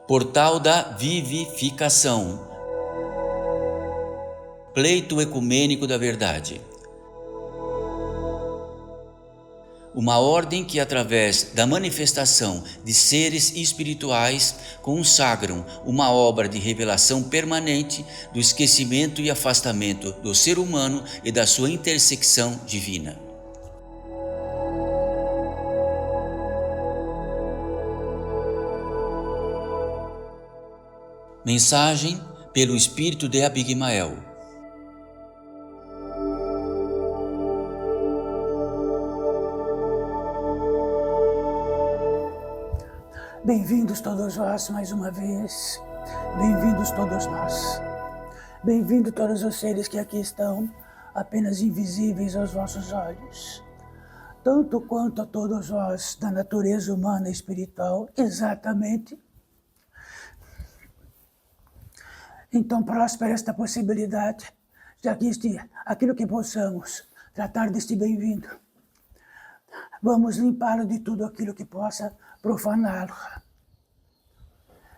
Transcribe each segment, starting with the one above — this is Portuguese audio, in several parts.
Portal da Vivificação. Pleito ecumênico da verdade. Uma ordem que, através da manifestação de seres espirituais, consagram uma obra de revelação permanente do esquecimento e afastamento do ser humano e da sua intersecção divina. Mensagem pelo Espírito de Abigmael. Bem-vindos todos vós mais uma vez, bem-vindos todos nós, bem-vindos todos os seres que aqui estão, apenas invisíveis aos vossos olhos, tanto quanto a todos vós da natureza humana e espiritual, exatamente. Então próspera esta possibilidade, já que aquilo que possamos tratar deste bem-vindo, vamos limpá-lo de tudo aquilo que possa profaná-lo.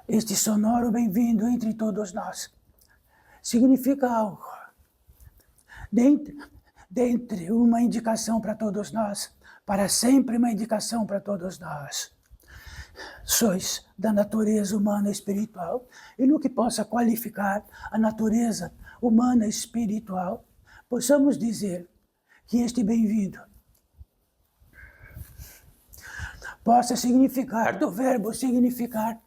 Este sonoro bem-vindo entre todos nós significa algo. Dentre uma indicação para todos nós, para sempre uma indicação para todos nós. Sois da natureza humana e espiritual, e no que possa qualificar a natureza humana e espiritual, possamos dizer que este bem-vindo possa significar, do verbo significar,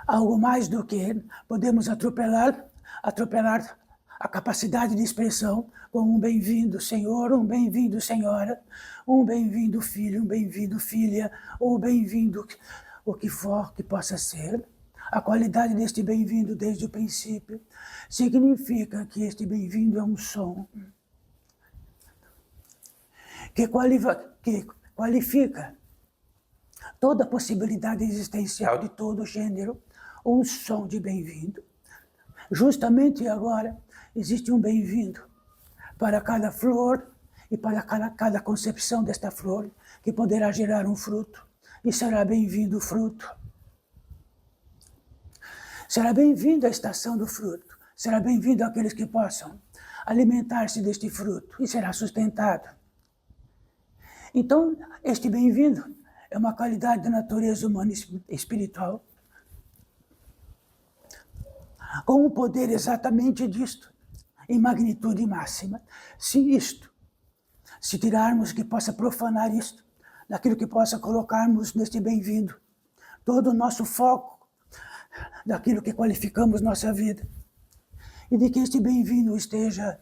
algo mais do que podemos atropelar a capacidade de expressão com um bem-vindo Senhor, um bem-vindo Senhora, um bem-vindo filho, um bem-vindo filha, ou bem-vindo o que for que possa ser. A qualidade deste bem-vindo desde o princípio significa que este bem-vindo é um som que qualifica toda a possibilidade existencial de todo gênero, um som de bem-vindo. Justamente agora existe um bem-vindo para cada flor e para cada concepção desta flor, que poderá gerar um fruto, e será bem-vindo o fruto. Será bem-vindo a estação do fruto, será bem-vindo aqueles que possam alimentar-se deste fruto, e será sustentado. Então, este bem-vindo é uma qualidade da natureza humana e espiritual, com o poder exatamente disto, em magnitude máxima. Se tirarmos que possa profanar isto, daquilo que possa colocarmos neste bem-vindo, todo o nosso foco, daquilo que qualificamos nossa vida, e de que este bem-vindo esteja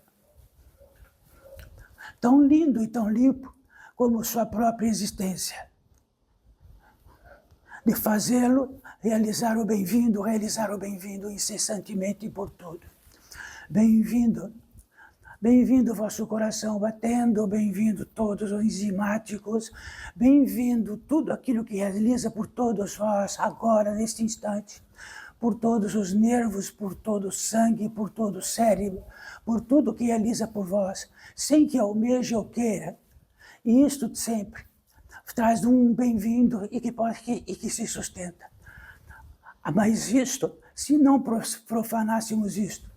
tão lindo e tão limpo como sua própria existência, de fazê-lo, realizar o bem-vindo incessantemente e por tudo. Bem-vindo, bem-vindo vosso coração batendo, bem-vindo todos os enzimáticos, bem-vindo tudo aquilo que realiza por todos vós, agora, neste instante, por todos os nervos, por todo o sangue, por todo o cérebro, por tudo que realiza por vós, sem que almeje ou queira, e isto sempre traz um bem-vindo e que se sustenta. Mas isto, se não profanássemos isto,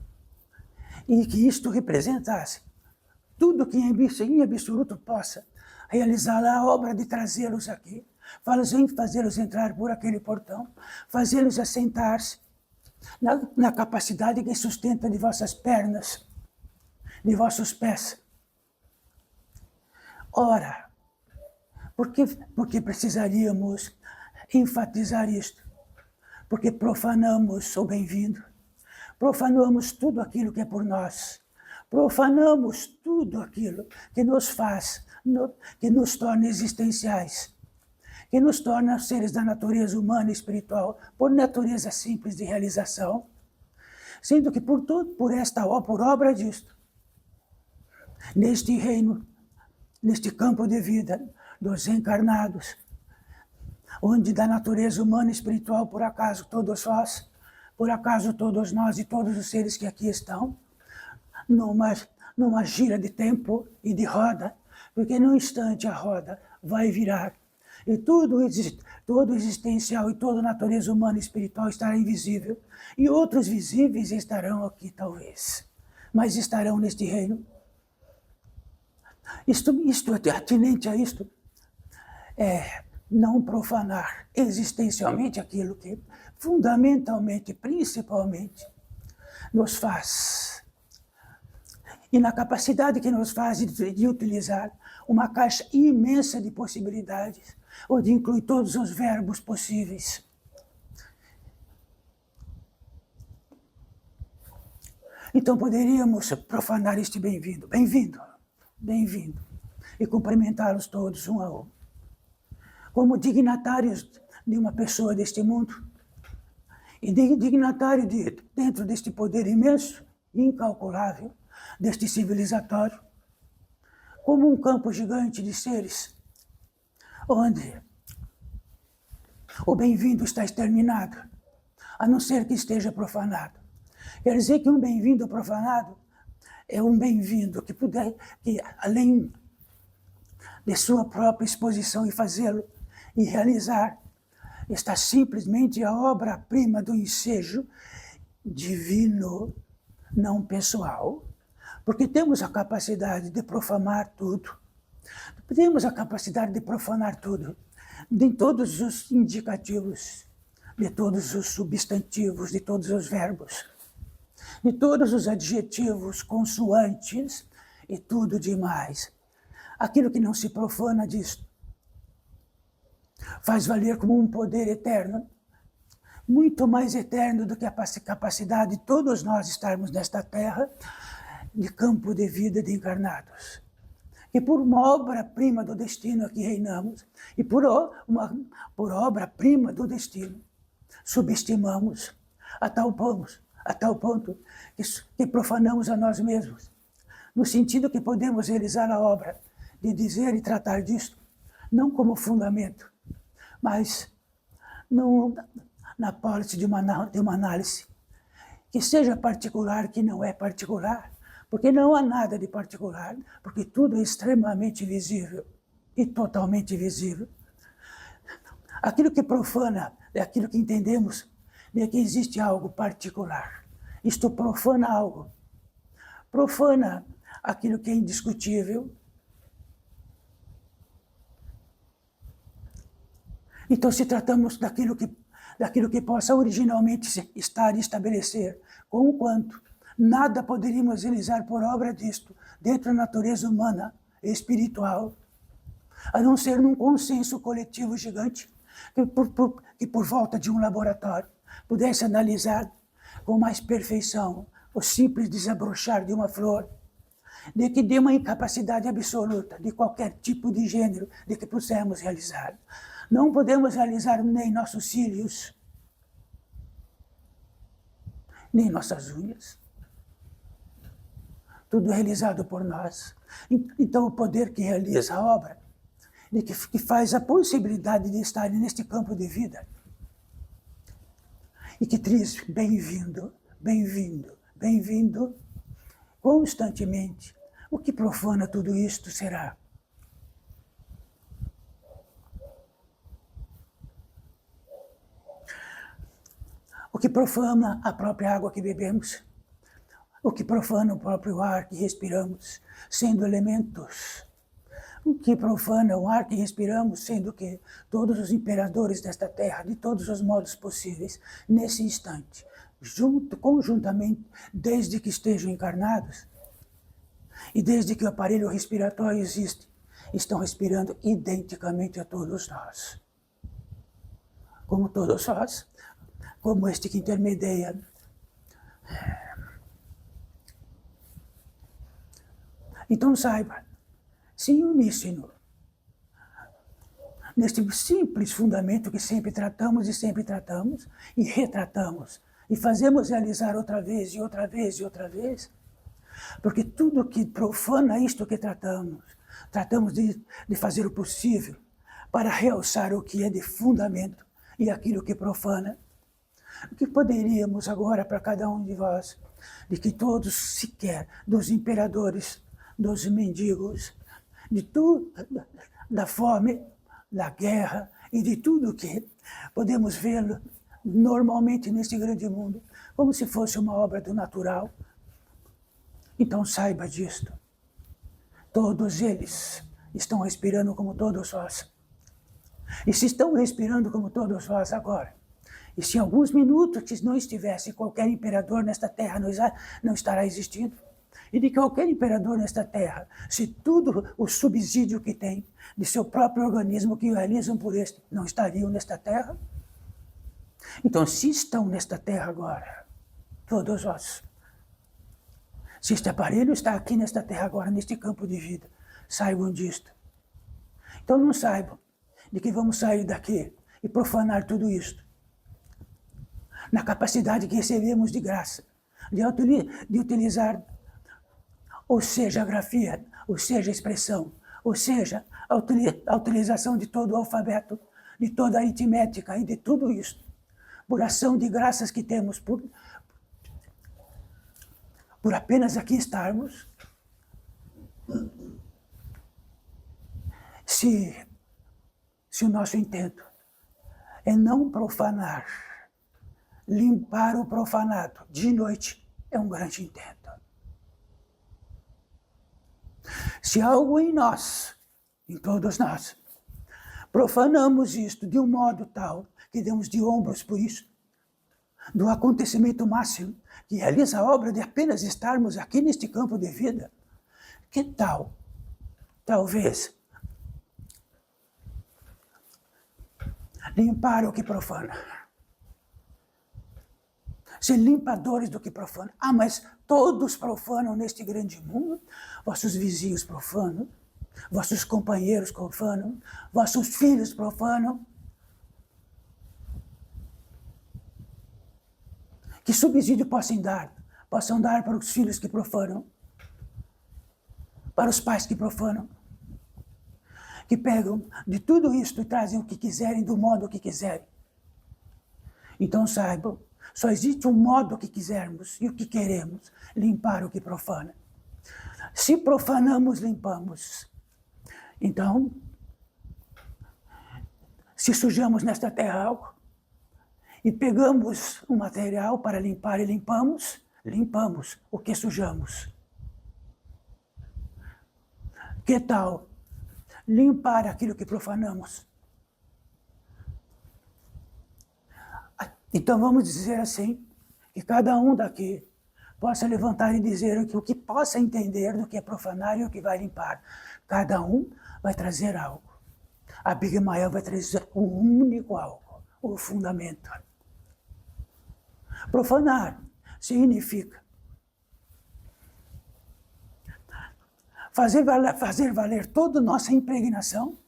e que isto representasse tudo que em absoluto possa realizar a obra de trazê-los aqui, fazê-los entrar por aquele portão, fazê-los assentar-se na capacidade que sustenta de vossas pernas, de vossos pés. Ora, porque precisaríamos enfatizar isto? Porque profanamos o bem-vindo, profanamos tudo aquilo que é por nós, profanamos tudo aquilo que nos faz, que nos torna existenciais, que nos torna seres da natureza humana e espiritual, por natureza simples de realização, sendo que por obra disto, neste reino, neste campo de vida dos encarnados, onde da natureza humana e espiritual, por acaso todos vós, por acaso todos nós e todos os seres que aqui estão, numa gira de tempo e de roda, porque num instante a roda vai virar E todo existencial e toda natureza humana e espiritual estará invisível. E outros visíveis estarão aqui, talvez. Mas estarão neste reino. Isto é atinente a isto. É não profanar existencialmente aquilo que fundamentalmente, principalmente, nos faz. E na capacidade que nos faz de utilizar uma caixa imensa de possibilidades, onde inclui todos os verbos possíveis. Então poderíamos profanar este bem-vindo, bem-vindo, bem-vindo, e cumprimentá-los todos um a um. Como dignatários de uma pessoa deste mundo, e dignatário dentro deste poder imenso, incalculável, deste civilizatório, como um campo gigante de seres, onde o bem-vindo está exterminado, a não ser que esteja profanado. Quer dizer que um bem-vindo profanado é um bem-vindo que além de sua própria exposição e fazê-lo e realizar, está simplesmente a obra-prima do ensejo divino, não pessoal, porque temos a capacidade de profanar tudo. Temos a capacidade de profanar tudo, de todos os indicativos, de todos os substantivos, de todos os verbos, de todos os adjetivos, consoantes e tudo demais. Aquilo que não se profana disto faz valer como um poder eterno, muito mais eterno do que a capacidade de todos nós estarmos nesta terra, de campo de vida de encarnados. E por uma obra-prima do destino aqui reinamos, e por obra-prima do destino, subestimamos a tal ponto que profanamos a nós mesmos, no sentido que podemos realizar a obra de dizer e tratar disto, não como fundamento, mas na parte de uma análise que seja particular, que não é particular, porque não há nada de particular, porque tudo é extremamente visível e totalmente visível. Aquilo que profana é aquilo que entendemos de que existe algo particular. Isto profana algo. Profana aquilo que é indiscutível. Então, se tratamos daquilo que possa originalmente estar e estabelecer, conquanto nada poderíamos realizar por obra disto, dentro da natureza humana e espiritual, a não ser num consenso coletivo gigante, que por volta de um laboratório pudesse analisar com mais perfeição o simples desabrochar de uma flor, de que dê uma incapacidade absoluta de qualquer tipo de gênero de que possamos realizar. Não podemos realizar nem nossos cílios, nem nossas unhas. Tudo é realizado por nós. Então, o poder que realiza a obra, que faz a possibilidade de estar neste campo de vida, e que diz bem-vindo, bem-vindo, bem-vindo, constantemente. O que profana tudo isto será o que profana a própria água que bebemos, o que profana o próprio ar que respiramos, sendo elementos. O que profana o ar que respiramos, sendo que todos os imperadores desta terra, de todos os modos possíveis, nesse instante, conjuntamente, desde que estejam encarnados, e desde que o aparelho respiratório existe, estão respirando identicamente a todos nós. Como todos nós, como este que intermedia. Então saiba, se uníssono, neste simples fundamento que sempre tratamos e retratamos, e fazemos realizar outra vez, e outra vez, e outra vez, porque tudo que profana isto que tratamos de fazer o possível para realçar o que é de fundamento e aquilo que profana. O que poderíamos agora para cada um de vós, de que todos sequer, dos imperadores, dos mendigos, de tudo, da fome, da guerra e de tudo que podemos ver normalmente neste grande mundo, como se fosse uma obra do natural. Então saiba disto. Todos eles estão respirando como todos vós. E se estão respirando como todos vós agora, e se em alguns minutos que não estivesse qualquer imperador nesta terra não estará existindo, e de qualquer imperador nesta terra, se tudo o subsídio que tem de seu próprio organismo que realizam por este não estariam nesta terra, então se estão nesta terra agora, todos vós, se este aparelho está aqui nesta terra agora, neste campo de vida, saibam disto. Então não saibam de que vamos sair daqui e profanar tudo isto, na capacidade que recebemos de graça, de utilizar, ou seja, a grafia, ou seja, a expressão, ou seja, a utilização de todo o alfabeto, de toda a aritmética e de tudo isso, por ação de graças que temos, por apenas aqui estarmos. Se o nosso intento é não profanar, limpar o profanado de noite, é um grande intento. Se algo em nós, em todos nós, profanamos isto de um modo tal que demos de ombros por isso, do acontecimento máximo, que realiza a obra de apenas estarmos aqui neste campo de vida, que tal, talvez, limpar o que profana? Ser limpadores do que profana. Ah, mas todos profanam neste grande mundo? Vossos vizinhos profanam, vossos companheiros profanam, vossos filhos profanam. Que subsídio possam dar para os filhos que profanam, para os pais que profanam, que pegam de tudo isto e trazem o que quiserem, do modo que quiserem. Então saibam, só existe um modo que quisermos e o que queremos, limpar o que profana. Se profanamos, limpamos. Então, se sujamos nesta terra algo, e pegamos um material para limpar e limpamos o que sujamos. Que tal limpar aquilo que profanamos? Então vamos dizer assim, que cada um daqui possa levantar e dizer o que possa entender do que é profanar e o que vai limpar. Cada um vai trazer algo. A Big Maya vai trazer um único algo, o fundamento. Profanar significa fazer valer toda a nossa impregnação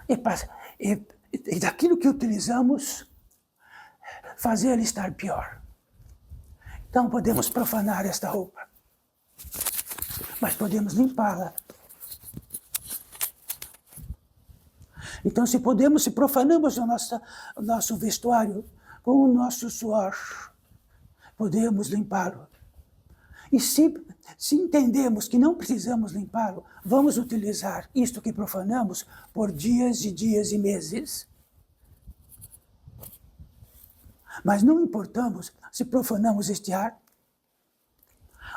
e daquilo que utilizamos, fazer ela estar pior. Então podemos profanar esta roupa, mas podemos limpá-la. Então se profanamos o nosso vestuário com o nosso suor, podemos limpá-lo. E se entendemos que não precisamos limpá-lo, vamos utilizar isto que profanamos por dias e dias e meses. Mas não importamos se profanamos este ar,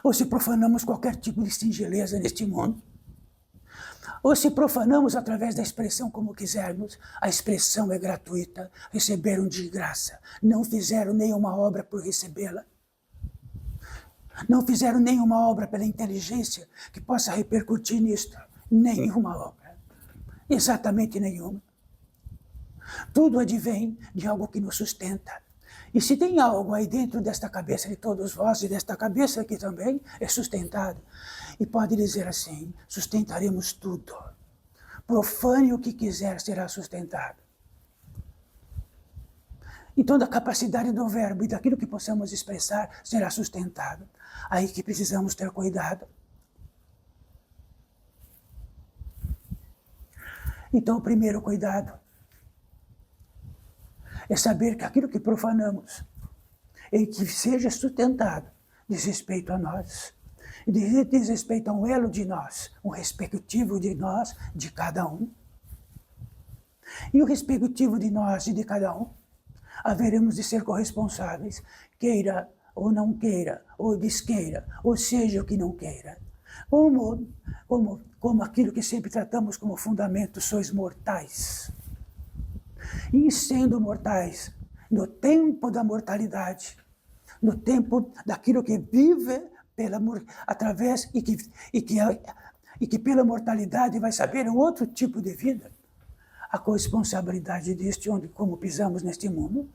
ou se profanamos qualquer tipo de singeleza neste mundo, ou se profanamos através da expressão como quisermos. A expressão é gratuita, receberam de graça, não fizeram nenhuma obra por recebê-la, não fizeram nenhuma obra pela inteligência que possa repercutir nisto, nenhuma obra, exatamente nenhuma. Tudo advém de algo que nos sustenta. E se tem algo aí dentro desta cabeça de todos vós, e desta cabeça aqui também, é sustentado. E pode dizer assim, sustentaremos tudo. Profane o que quiser, será sustentado. Então, da capacidade do verbo e daquilo que possamos expressar, será sustentado. Aí que precisamos ter cuidado. Então, o primeiro cuidado é saber que aquilo que profanamos e que seja sustentado diz respeito a nós, diz respeito a um elo de nós, um respectivo de nós, de cada um. E o respectivo de nós e de cada um, haveremos de ser corresponsáveis, queira ou não queira, ou desqueira, ou seja o que não queira. Como aquilo que sempre tratamos como fundamento, sois mortais. E sendo mortais, no tempo da mortalidade, no tempo daquilo que vive através e que pela mortalidade vai saber um outro tipo de vida, a corresponsabilidade disto, onde como pisamos neste mundo.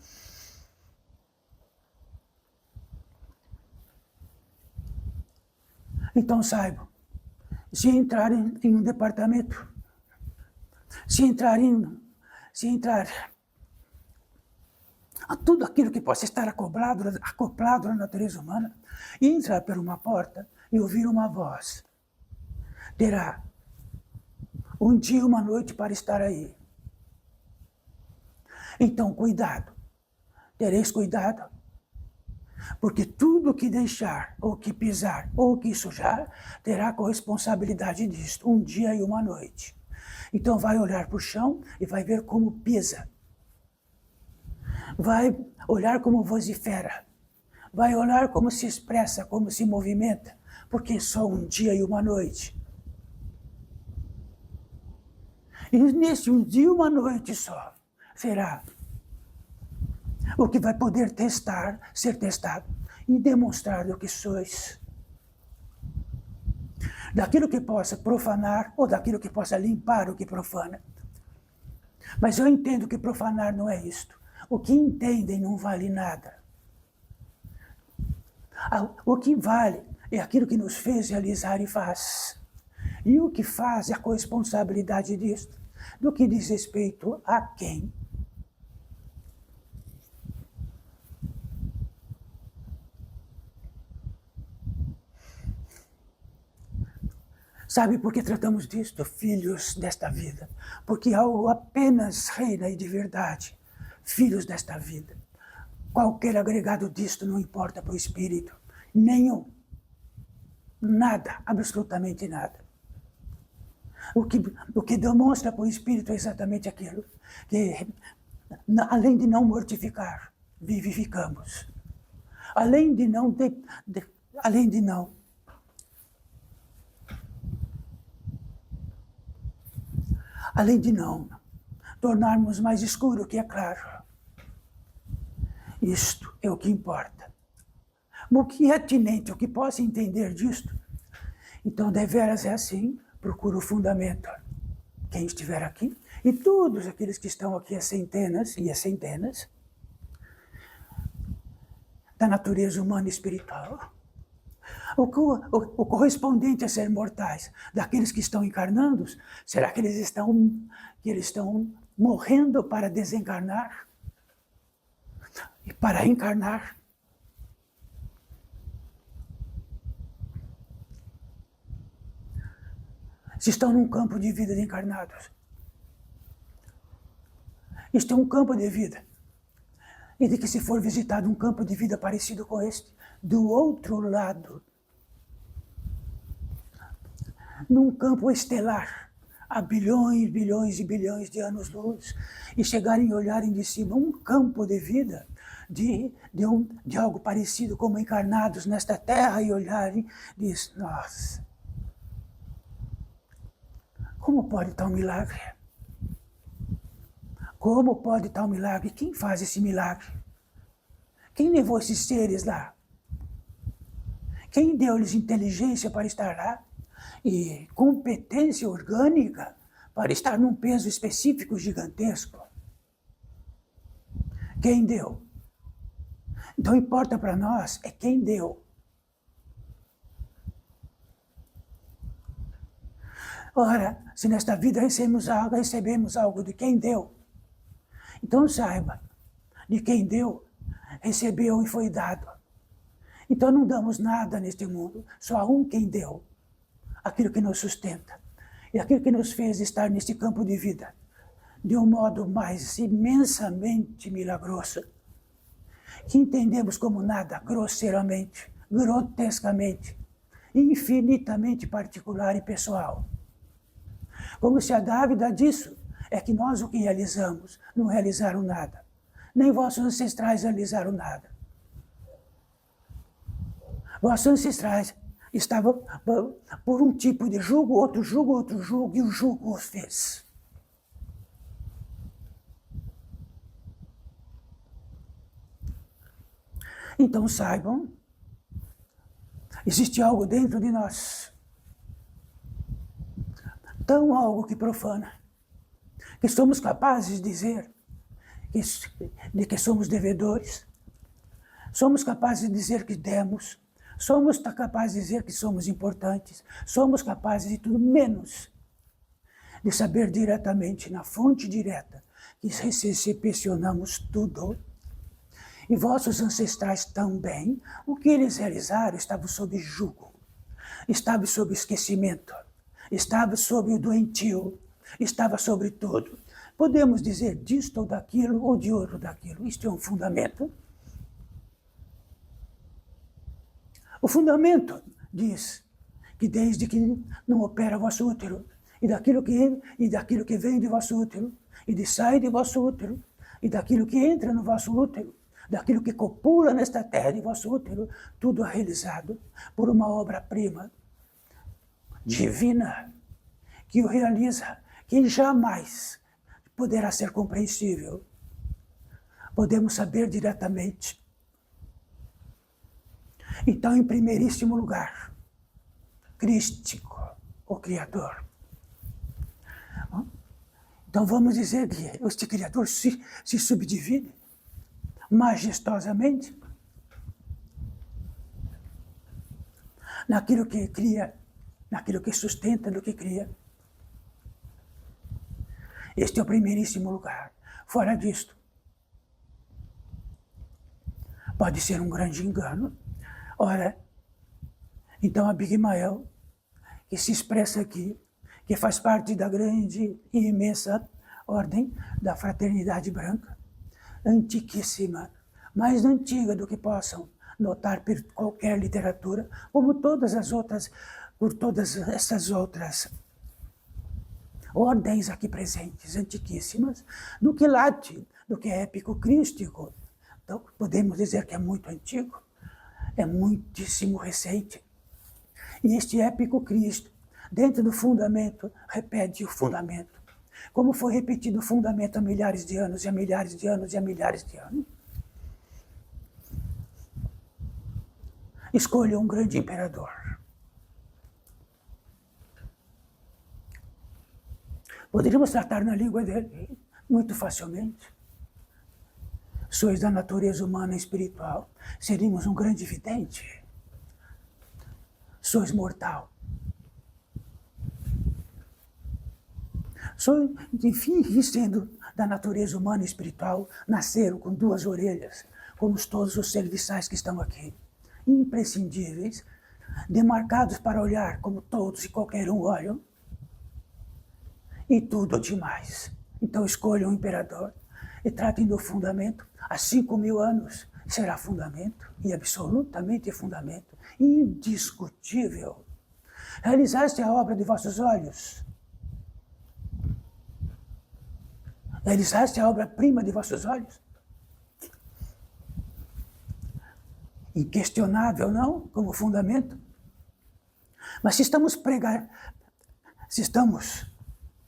Então saibam, se entrarem em um departamento, se entrar a tudo aquilo que possa estar acoplado à natureza humana, e entrar por uma porta e ouvir uma voz, terá um dia e uma noite para estar aí. Então, cuidado, tereis cuidado, porque tudo que deixar, ou que pisar, ou que sujar, terá corresponsabilidade disto, um dia e uma noite. Então vai olhar para o chão e vai ver como pisa. Vai olhar como vocifera. Vai olhar como se expressa, como se movimenta, porque só um dia e uma noite. E nesse um dia e uma noite só, será o que vai poder ser testado e demonstrar do que sois. Daquilo que possa profanar ou daquilo que possa limpar o que profana. Mas eu entendo que profanar não é isto. O que entendem não vale nada. O que vale é aquilo que nos fez realizar e faz. E o que faz é a corresponsabilidade disto, do que diz respeito a quem. Sabe por que tratamos disto, filhos desta vida? Porque algo apenas reina e de verdade, filhos desta vida. Qualquer agregado disto não importa para o espírito, nenhum. Nada, absolutamente nada. O que demonstra para o espírito é exatamente aquilo, que além de não mortificar, vivificamos. Além de não tornarmos mais escuro o que é claro. Isto é o que importa. O que é tinente, o que possa entender disto, então deveras é assim, procura o fundamento. Quem estiver aqui, e todos aqueles que estão aqui, as centenas e as centenas, da natureza humana e espiritual, o correspondente a ser mortais, daqueles que estão encarnando, será que eles estão morrendo para desencarnar e para encarnar? Se estão num campo de vida de encarnados, isto é um campo de vida, e de que se for visitado um campo de vida parecido com este, do outro lado, num campo estelar, há bilhões, bilhões e bilhões de anos-luz, e chegarem e olharem de cima um campo de vida, de algo parecido como encarnados nesta terra, e olharem e diz, nossa, como pode tal milagre? Como pode tal milagre? Quem faz esse milagre? Quem levou esses seres lá? Quem deu-lhes inteligência para estar lá? E competência orgânica para estar num peso específico gigantesco? Quem deu? Então importa para nós é quem deu. Ora, se nesta vida recebemos algo de quem deu, então saiba, de quem deu, recebeu e foi dado. Então não damos nada neste mundo, só há um quem deu, aquilo que nos sustenta, e aquilo que nos fez estar neste campo de vida, de um modo mais imensamente milagroso, que entendemos como nada, grosseiramente, grotescamente, infinitamente particular e pessoal. Como se a dávida disso é que nós o que realizamos não realizaram nada. Nem vossos ancestrais realizaram nada. Vossos ancestrais estavam por um tipo de jugo, outro jugo, e o jugo os fez. Então saibam, existe algo dentro de nós, tão algo que profana, que somos capazes de dizer que somos devedores, somos capazes de dizer que demos, somos capazes de dizer que somos importantes, somos capazes de tudo menos de saber diretamente, na fonte direta, que recepcionamos tudo. E vossos ancestrais também, o que eles realizaram estava sob jugo, estava sob esquecimento, estava sob o doentio, estava sobre tudo. Podemos dizer disto ou daquilo, ou de outro daquilo. Isto é um fundamento. O fundamento diz que desde que não opera vosso útero, e daquilo que vem de vosso útero, e de sai de vosso útero, e daquilo que entra no vosso útero, daquilo que copula nesta terra de vosso útero, tudo é realizado por uma obra-prima divina, que o realiza, que jamais poderá ser compreensível. Podemos saber diretamente. Então, em primeiríssimo lugar, crístico, o Criador. Então vamos dizer que este Criador se subdivide majestosamente naquilo que cria, naquilo que sustenta do que cria. Este é o primeiríssimo lugar. Fora disto, pode ser um grande engano. Ora, então a Big Mael, que se expressa aqui, que faz parte da grande e imensa ordem da Fraternidade Branca, antiquíssima, mais antiga do que possam notar por qualquer literatura, como todas as outras, por todas essas outras ordens aqui presentes, antiquíssimas, do que late, do que é épico crístico. Então, podemos dizer que é muito antigo, é muitíssimo recente. E este épico Cristo, dentro do fundamento, repete o fundamento. Como foi repetido o fundamento há milhares de anos, e há milhares de anos, e há milhares de anos. Escolha um grande imperador. Poderíamos tratar na língua dele muito facilmente. Sois da natureza humana e espiritual. Seríamos um grande vidente. Sois mortal. Enfim, sendo da natureza humana e espiritual, nasceram com duas orelhas, como todos os serviçais que estão aqui, imprescindíveis, demarcados para olhar como todos e qualquer um olham, e tudo demais. Então escolham um imperador e tratem do fundamento. Há 5.000 anos será fundamento, e absolutamente fundamento, indiscutível. Realizaste a obra de vossos olhos. Realizaste a obra-prima de vossos olhos? Inquestionável, não? Como fundamento. Mas se estamos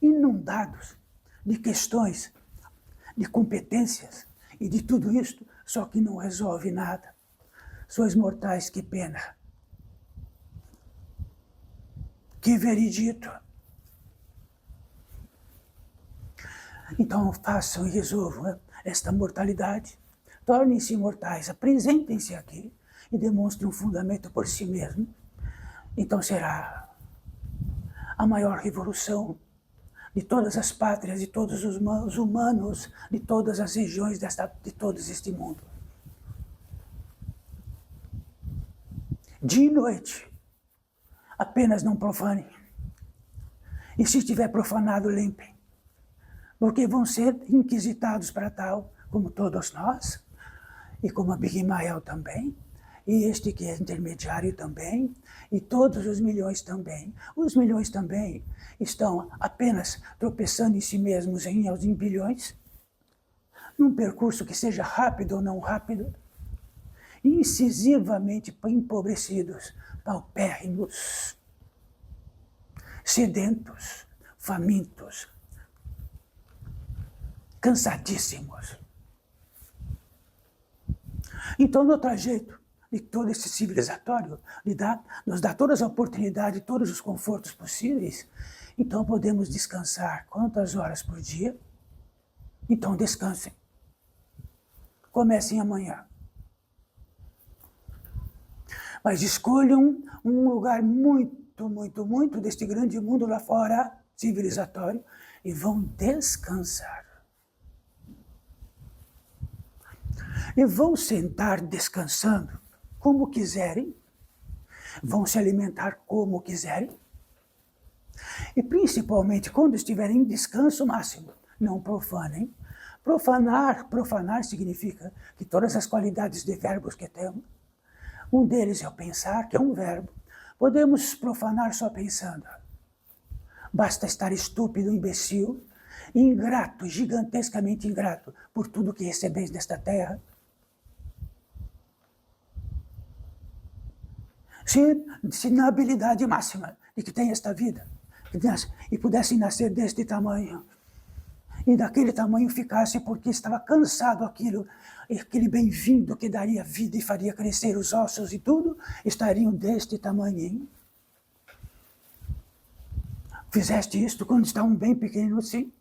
inundados de questões, de competências e de tudo isto, só que não resolve nada. Sois mortais, que pena. Que veredito. Então façam e resolvam esta mortalidade. Tornem-se imortais, apresentem-se aqui e demonstrem um fundamento por si mesmo. Então será a maior revolução de todas as pátrias, de todos os humanos, de todas as regiões de todo este mundo. Dia e noite, apenas não profanem. E se estiver profanado, limpem. Porque vão ser inquisitados para tal, como todos nós, e como a Big Mael também, e este que é intermediário também, e todos os milhões também. Os milhões também estão apenas tropeçando em si mesmos em bilhões, num percurso que seja rápido ou não rápido, incisivamente empobrecidos, paupérrimos, sedentos, famintos, cansadíssimos. Então, no trajeto de todo esse civilizatório, nos dá todas as oportunidades, todos os confortos possíveis, então podemos descansar quantas horas por dia? Então descansem. Comecem amanhã. Mas escolham um lugar muito deste grande mundo lá fora, civilizatório, e vão descansar. E vão sentar descansando como quiserem, vão se alimentar como quiserem, e principalmente quando estiverem em descanso máximo, não profanem. Profanar significa que todas as qualidades de verbos que temos, um deles é o pensar, que é um verbo, podemos profanar só pensando. Basta estar estúpido, imbecil, ingrato, gigantescamente ingrato por tudo que recebeis desta terra. Se na habilidade máxima de que tem esta vida, e pudessem nascer deste tamanho, e daquele tamanho ficasse porque estava cansado aquele bem-vindo que daria vida e faria crescer os ossos e tudo, estariam deste tamanhinho. Fizeste isto quando estavam bem pequenos, sim?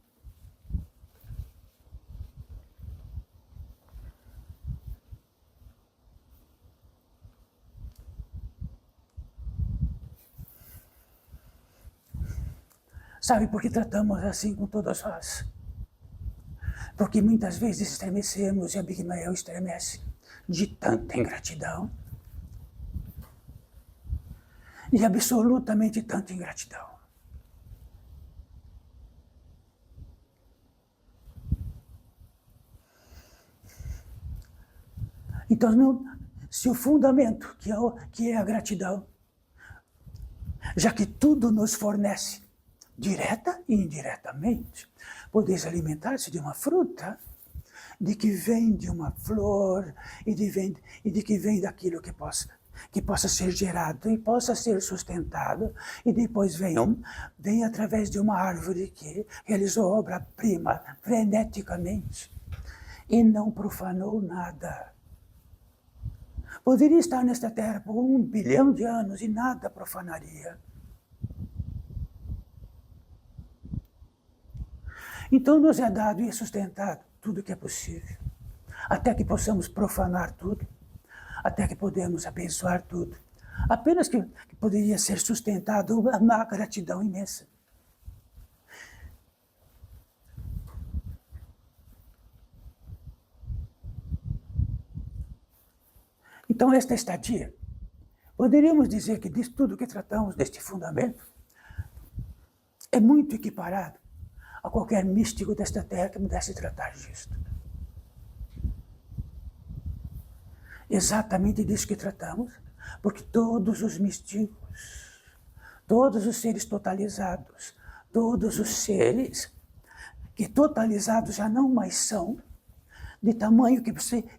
Sabe por que tratamos assim com todas nós? Porque muitas vezes estremecemos, e Abigail estremece, de tanta ingratidão. De absolutamente tanta ingratidão. Então, se o fundamento, que é a gratidão, já que tudo nos fornece, direta e indiretamente, podeis alimentar-se de uma fruta, de que vem de uma flor, e de que vem daquilo que possa ser gerado e possa ser sustentado, e depois vem através de uma árvore que realizou obra-prima freneticamente e não profanou nada. Poderia estar nesta terra por 1 bilhão de anos e nada profanaria. Então nos é dado e é sustentado tudo que é possível, até que possamos profanar tudo, até que podemos abençoar tudo, apenas que poderia ser sustentado na gratidão imensa. Então esta estadia, poderíamos dizer que disso tudo que tratamos deste fundamento é muito equiparado a qualquer místico desta terra que pudesse tratar disto. Exatamente disso que tratamos, porque todos os místicos, todos os seres totalizados, todos os seres que totalizados já não mais são, de tamanho que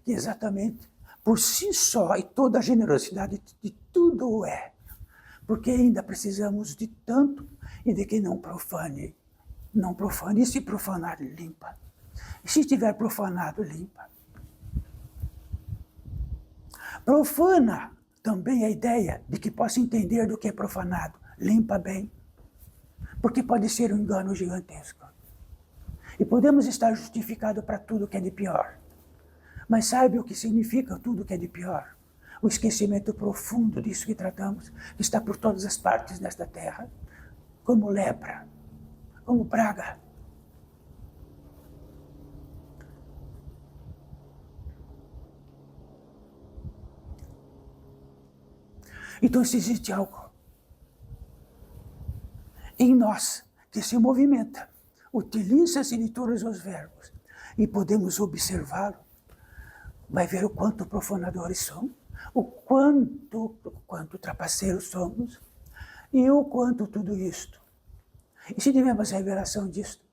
exatamente por si só, e toda a generosidade de tudo é, porque ainda precisamos de tanto e de que não profane. Não profane, e se profanar, limpa. E se estiver profanado, limpa. Profana também a ideia de que possa entender do que é profanado. Limpa bem. Porque pode ser um engano gigantesco. E podemos estar justificados para tudo que é de pior. Mas sabe o que significa tudo que é de pior? O esquecimento profundo disso que tratamos, que está por todas as partes nesta terra, como lepra, como praga. Então, se existe algo em nós que se movimenta, utiliza-se de todos os verbos, e podemos observá-lo, vai ver o quanto profanadores são, o quanto trapaceiros somos e o quanto tudo isto. E se tivermos revelação disto,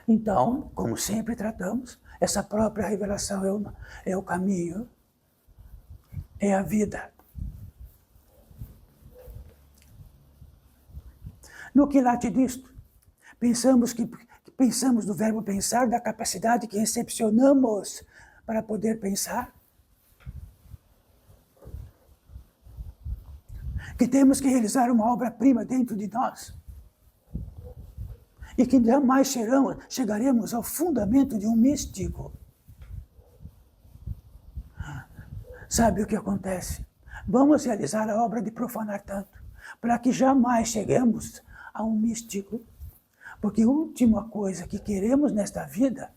então, como sempre tratamos, essa própria revelação é o caminho, é a vida. No quilate disto, pensamos do verbo pensar, da capacidade que recepcionamos para poder pensar, que temos que realizar uma obra-prima dentro de nós, e que jamais chegaremos ao fundamento de um místico. Sabe o que acontece? Vamos realizar a obra de profanar tanto, para que jamais cheguemos a um místico, porque a última coisa que queremos nesta vida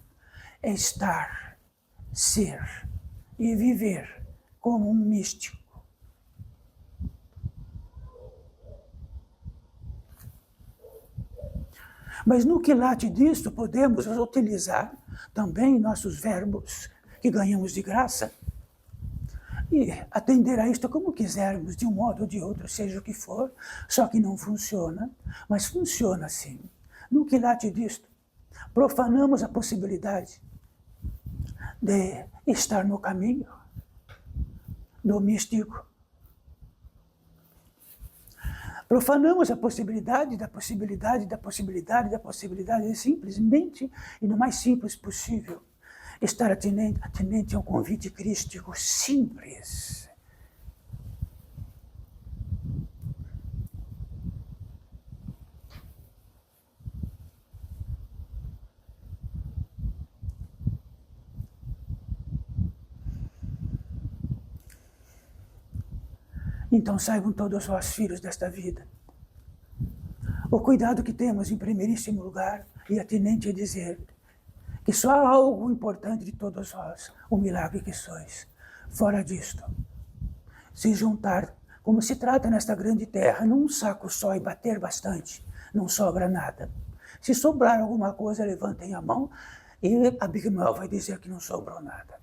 é estar, ser e viver como um místico. Mas no quilate disso podemos utilizar também nossos verbos que ganhamos de graça e atender a isto como quisermos, de um modo ou de outro, seja o que for, só que não funciona, mas funciona assim. No quilate disto, profanamos a possibilidade de estar no caminho do místico. Profanamos a possibilidade de simplesmente, e no mais simples possível, estar atendente a um convite crístico simples. Então saibam todos vós, filhos desta vida, o cuidado que temos em primeiríssimo lugar e atinente a dizer que só há algo importante de todos vós, o milagre que sois. Fora disto, se juntar, como se trata nesta grande terra, num saco só e bater bastante, não sobra nada. Se sobrar alguma coisa, levantem a mão e a Big Mal vai dizer que não sobrou nada.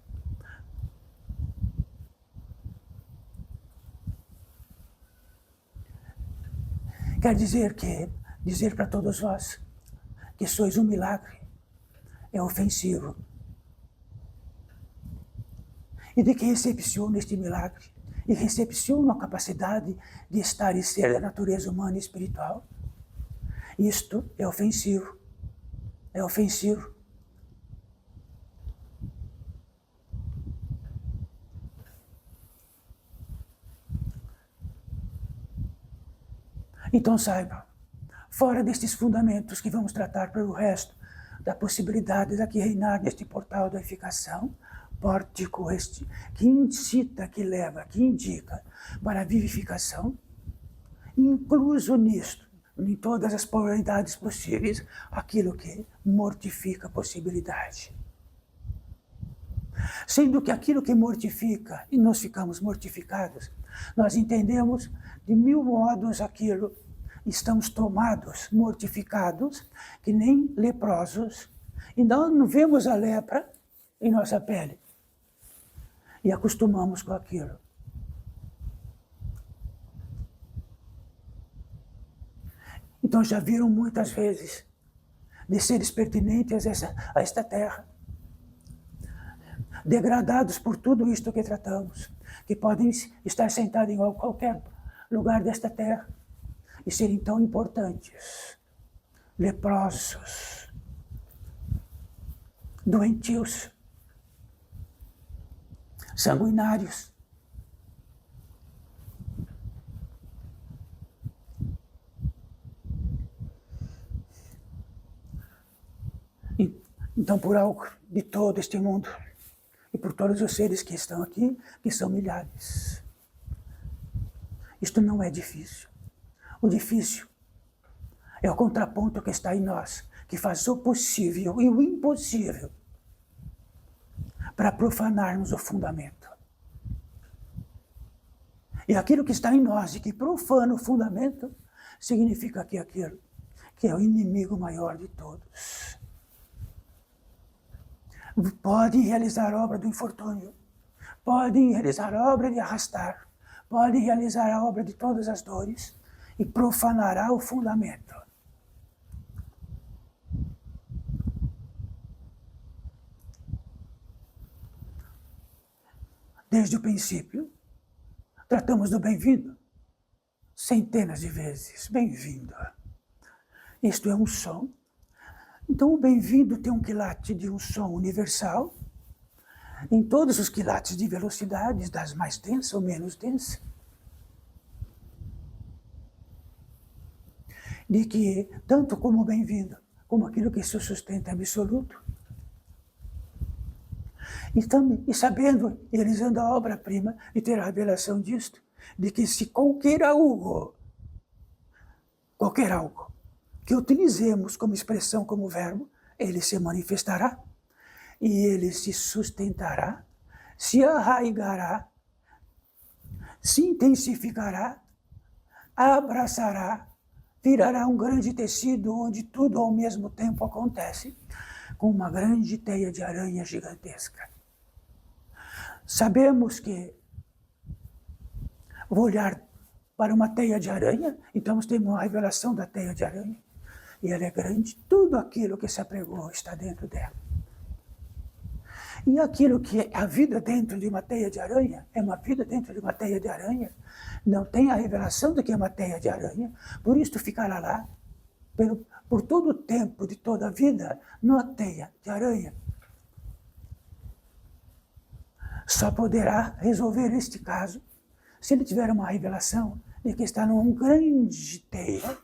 Quer dizer para todos vós que sois um milagre é ofensivo. E de que recepciona este milagre e recepciona a capacidade de estar e ser da natureza humana e espiritual, isto é ofensivo. É ofensivo. Então saiba, fora destes fundamentos que vamos tratar pelo resto, da possibilidade daqui reinar neste portal da edificação, pórtico este, que incita, que leva, que indica para a vivificação, incluso nisto, em todas as polaridades possíveis, aquilo que mortifica a possibilidade. Sendo que aquilo que mortifica, e nós ficamos mortificados, nós entendemos de mil modos aquilo, estamos tomados, mortificados, que nem leprosos, e não vemos a lepra em nossa pele, e acostumamos com aquilo. Então já viram muitas vezes de seres pertinentes a esta terra, degradados por tudo isto que tratamos, que podem estar sentados em qualquer lugar desta terra e serem tão importantes, leprosos, doentios, sanguinários. Então, por algo de todo este mundo, e por todos os seres que estão aqui, que são milhares, isto não é difícil. O difícil é o contraponto que está em nós, que faz o possível e o impossível para profanarmos o fundamento. E aquilo que está em nós e que profana o fundamento, significa que aquilo que é o inimigo maior de todos pode realizar a obra do infortúnio, podem realizar a obra de arrastar, podem realizar a obra de todas as dores e profanará o fundamento. Desde o princípio, tratamos do bem-vindo centenas de vezes. Bem-vindo. Isto é um som. Então o bem-vindo tem um quilate de um som universal, em todos os quilates de velocidades, das mais densas ou menos densas, de que, tanto como o bem-vindo, como aquilo que se sustenta absoluto, e sabendo, realizando a obra-prima, e ter a revelação disto, de que se qualquer algo que utilizemos como expressão, como verbo, ele se manifestará, e ele se sustentará, se arraigará, se intensificará, abraçará, virará um grande tecido onde tudo ao mesmo tempo acontece, com uma grande teia de aranha gigantesca. Sabemos que vou olhar para uma teia de aranha, então temos uma revelação da teia de aranha, e ela é grande, tudo aquilo que se apregou está dentro dela. E aquilo que é a vida dentro de uma teia de aranha, é uma vida dentro de uma teia de aranha, não tem a revelação do que é uma teia de aranha, por isso ficará lá, por todo o tempo de toda a vida, numa teia de aranha. Só poderá resolver este caso se ele tiver uma revelação de que está numa grande teia,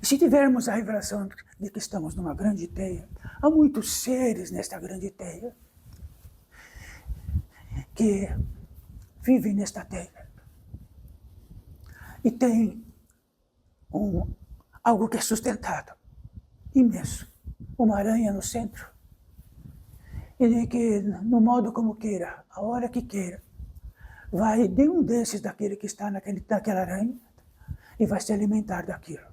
e se tivermos a revelação de que estamos numa grande teia, há muitos seres nesta grande teia que vivem nesta teia e tem algo que é sustentado, imenso, uma aranha no centro, e de que, no modo como queira, a hora que queira, vai de um desses daquele que está naquela aranha e vai se alimentar daquilo.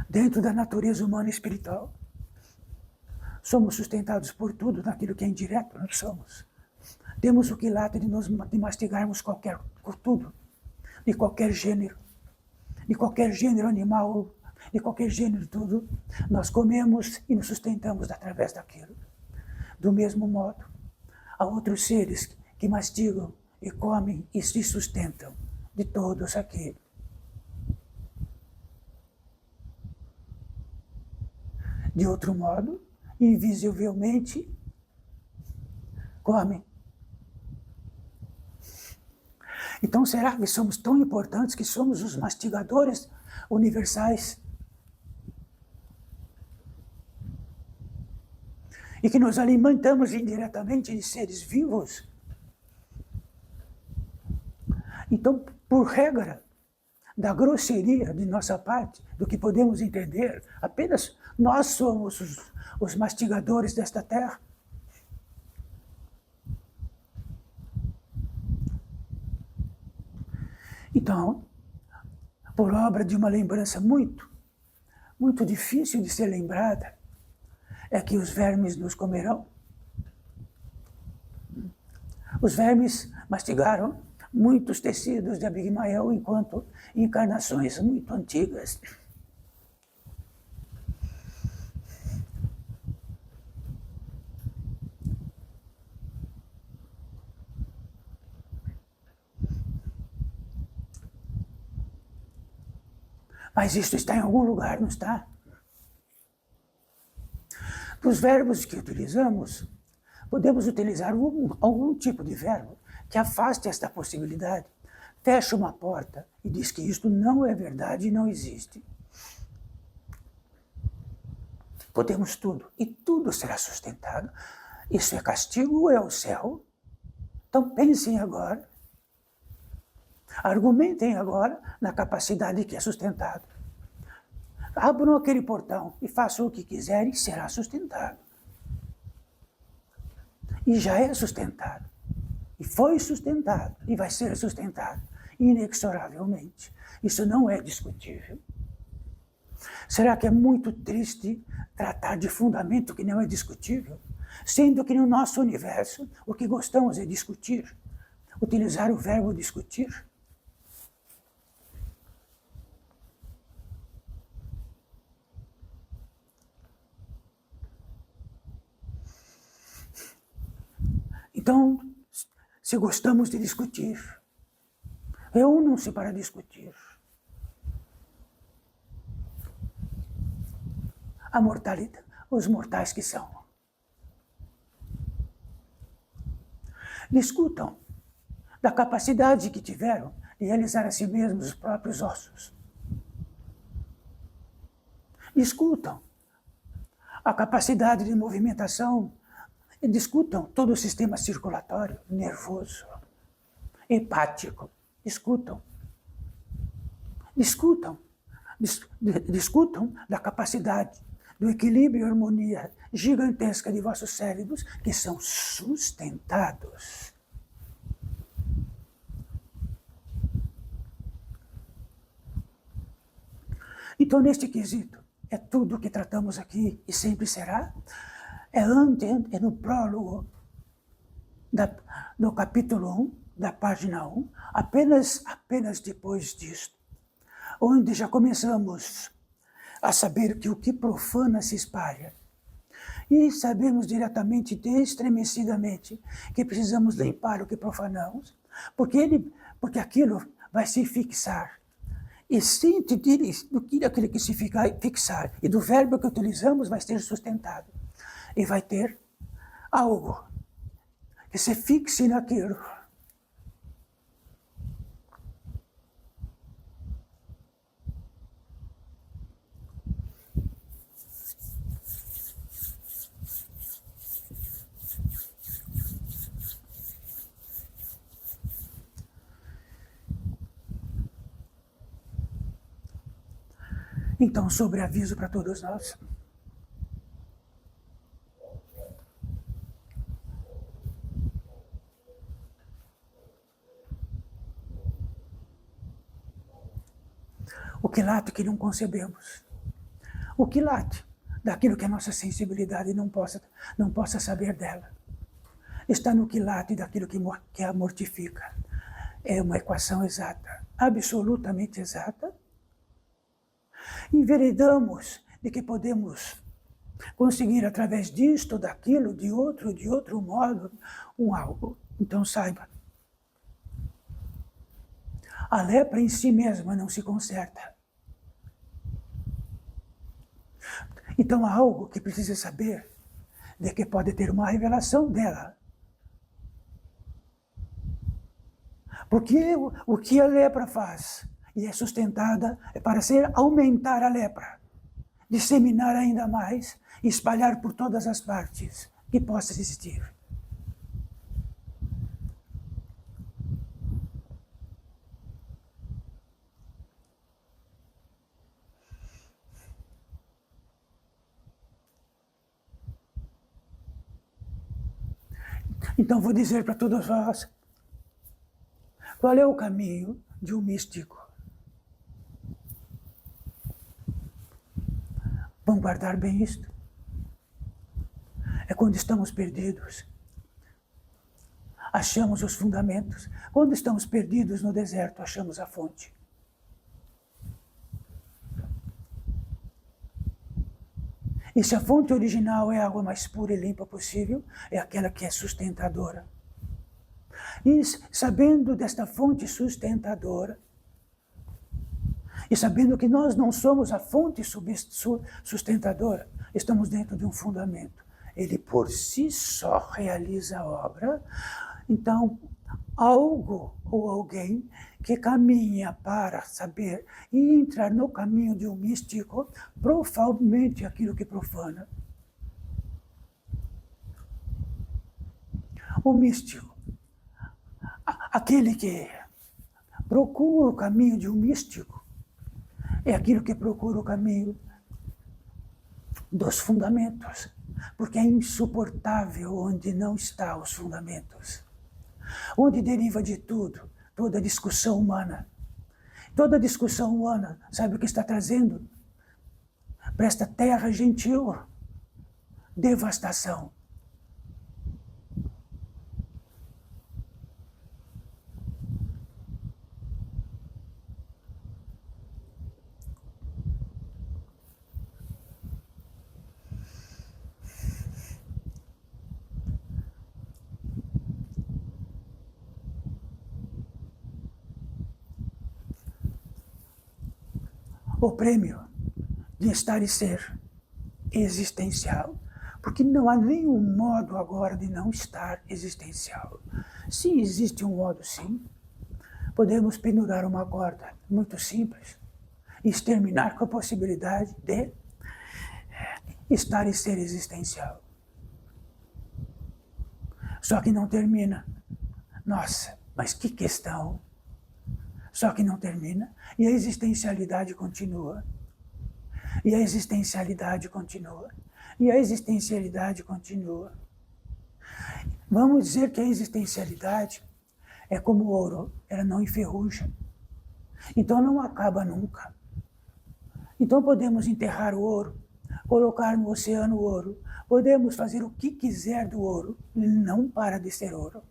Dentro da natureza humana e espiritual, somos sustentados por tudo, naquilo que é indireto, nós somos. Temos o quilate de mastigarmos por tudo, de qualquer gênero animal, de qualquer gênero tudo, nós comemos e nos sustentamos através daquilo. Do mesmo modo, há outros seres que mastigam e comem e se sustentam de todos aqueles. De outro modo, invisivelmente, comem. Então, será que somos tão importantes que somos os mastigadores universais? E que nos alimentamos indiretamente de seres vivos? Então, por regra da grosseria de nossa parte, do que podemos entender, apenas nós somos os mastigadores desta terra. Então, por obra de uma lembrança muito difícil de ser lembrada, é que os vermes nos comerão. Os vermes mastigaram muitos tecidos de Abigail enquanto encarnações muito antigas. Mas isso está em algum lugar, não está? Dos verbos que utilizamos, podemos utilizar algum tipo de verbo que afaste esta possibilidade, fecha uma porta e diz que isto não é verdade e não existe. Podemos tudo, e tudo será sustentado. Isso é castigo ou é o céu? Então pensem agora, argumentem agora na capacidade que é sustentado. Abram aquele portão e façam o que quiserem, será sustentado. E já é sustentado. e foi sustentado, e vai ser sustentado inexoravelmente. Isso não é discutível. Será que é muito triste tratar de fundamento que não é discutível? Sendo que no nosso universo o que gostamos é discutir, utilizar o verbo discutir. Então, se gostamos de discutir, reúnam-se para discutir. A mortalidade, os mortais que são. Discutam da capacidade que tiveram de realizar a si mesmos os próprios ossos. Discutam a capacidade de movimentação e discutam todo o sistema circulatório, nervoso, hepático. Discutam. Discutam da capacidade, do equilíbrio e harmonia gigantesca de vossos cérebros, que são sustentados. Então, neste quesito, é tudo o que tratamos aqui e sempre será. É no prólogo do capítulo 1, da página 1, apenas depois disto, onde já começamos a saber que o que profana se espalha. E sabemos diretamente, estremecidamente, que precisamos limpar o que profanamos, porque aquilo vai se fixar. E ciente daquilo que se fixar e do verbo que utilizamos vai ser sustentado. E vai ter algo que se fixe naquilo. Então, sobreaviso para todos nós. O quilate que não concebemos. O quilate daquilo que a nossa sensibilidade não possa saber dela. Está no quilate daquilo que a mortifica. É uma equação exata, absolutamente exata. Enveredamos de que podemos conseguir através disto, daquilo, de outro modo, um algo. Então saiba, a lepra em si mesma não se conserta. Então há algo que precisa saber, de que pode ter uma revelação dela. Porque o que a lepra faz, e é sustentada, é para aumentar a lepra, disseminar ainda mais, e espalhar por todas as partes que possa existir. Então vou dizer para todos vós, qual é o caminho de um místico? Vamos guardar bem isto. É quando estamos perdidos. Achamos os fundamentos. Quando estamos perdidos no deserto, achamos a fonte. E se a fonte original é a água mais pura e limpa possível, é aquela que é sustentadora. E sabendo desta fonte sustentadora, e sabendo que nós não somos a fonte sustentadora, estamos dentro de um fundamento. Ele por si só realiza a obra. Então, algo ou alguém que caminha para saber e entrar no caminho de um místico, provavelmente aquilo que profana. O místico, aquele que procura o caminho de um místico, é aquilo que procura o caminho dos fundamentos, porque é insuportável onde não estão os fundamentos. onde deriva de tudo, toda discussão humana. Toda discussão humana, sabe o que está trazendo? Para esta terra gentil, devastação. O prêmio de estar e ser existencial, porque não há nenhum modo agora de não estar existencial. Se existe um modo, sim, podemos pendurar uma corda muito simples e exterminar com a possibilidade de estar e ser existencial. Só que não termina. Nossa, mas que questão! Só que não termina, e a existencialidade continua. E a existencialidade continua. E a existencialidade continua. Vamos dizer que a existencialidade é como o ouro, ela não enferruja. Então não acaba nunca. Então podemos enterrar o ouro, colocar no oceano o ouro, podemos fazer o que quiser do ouro, ele não para de ser ouro.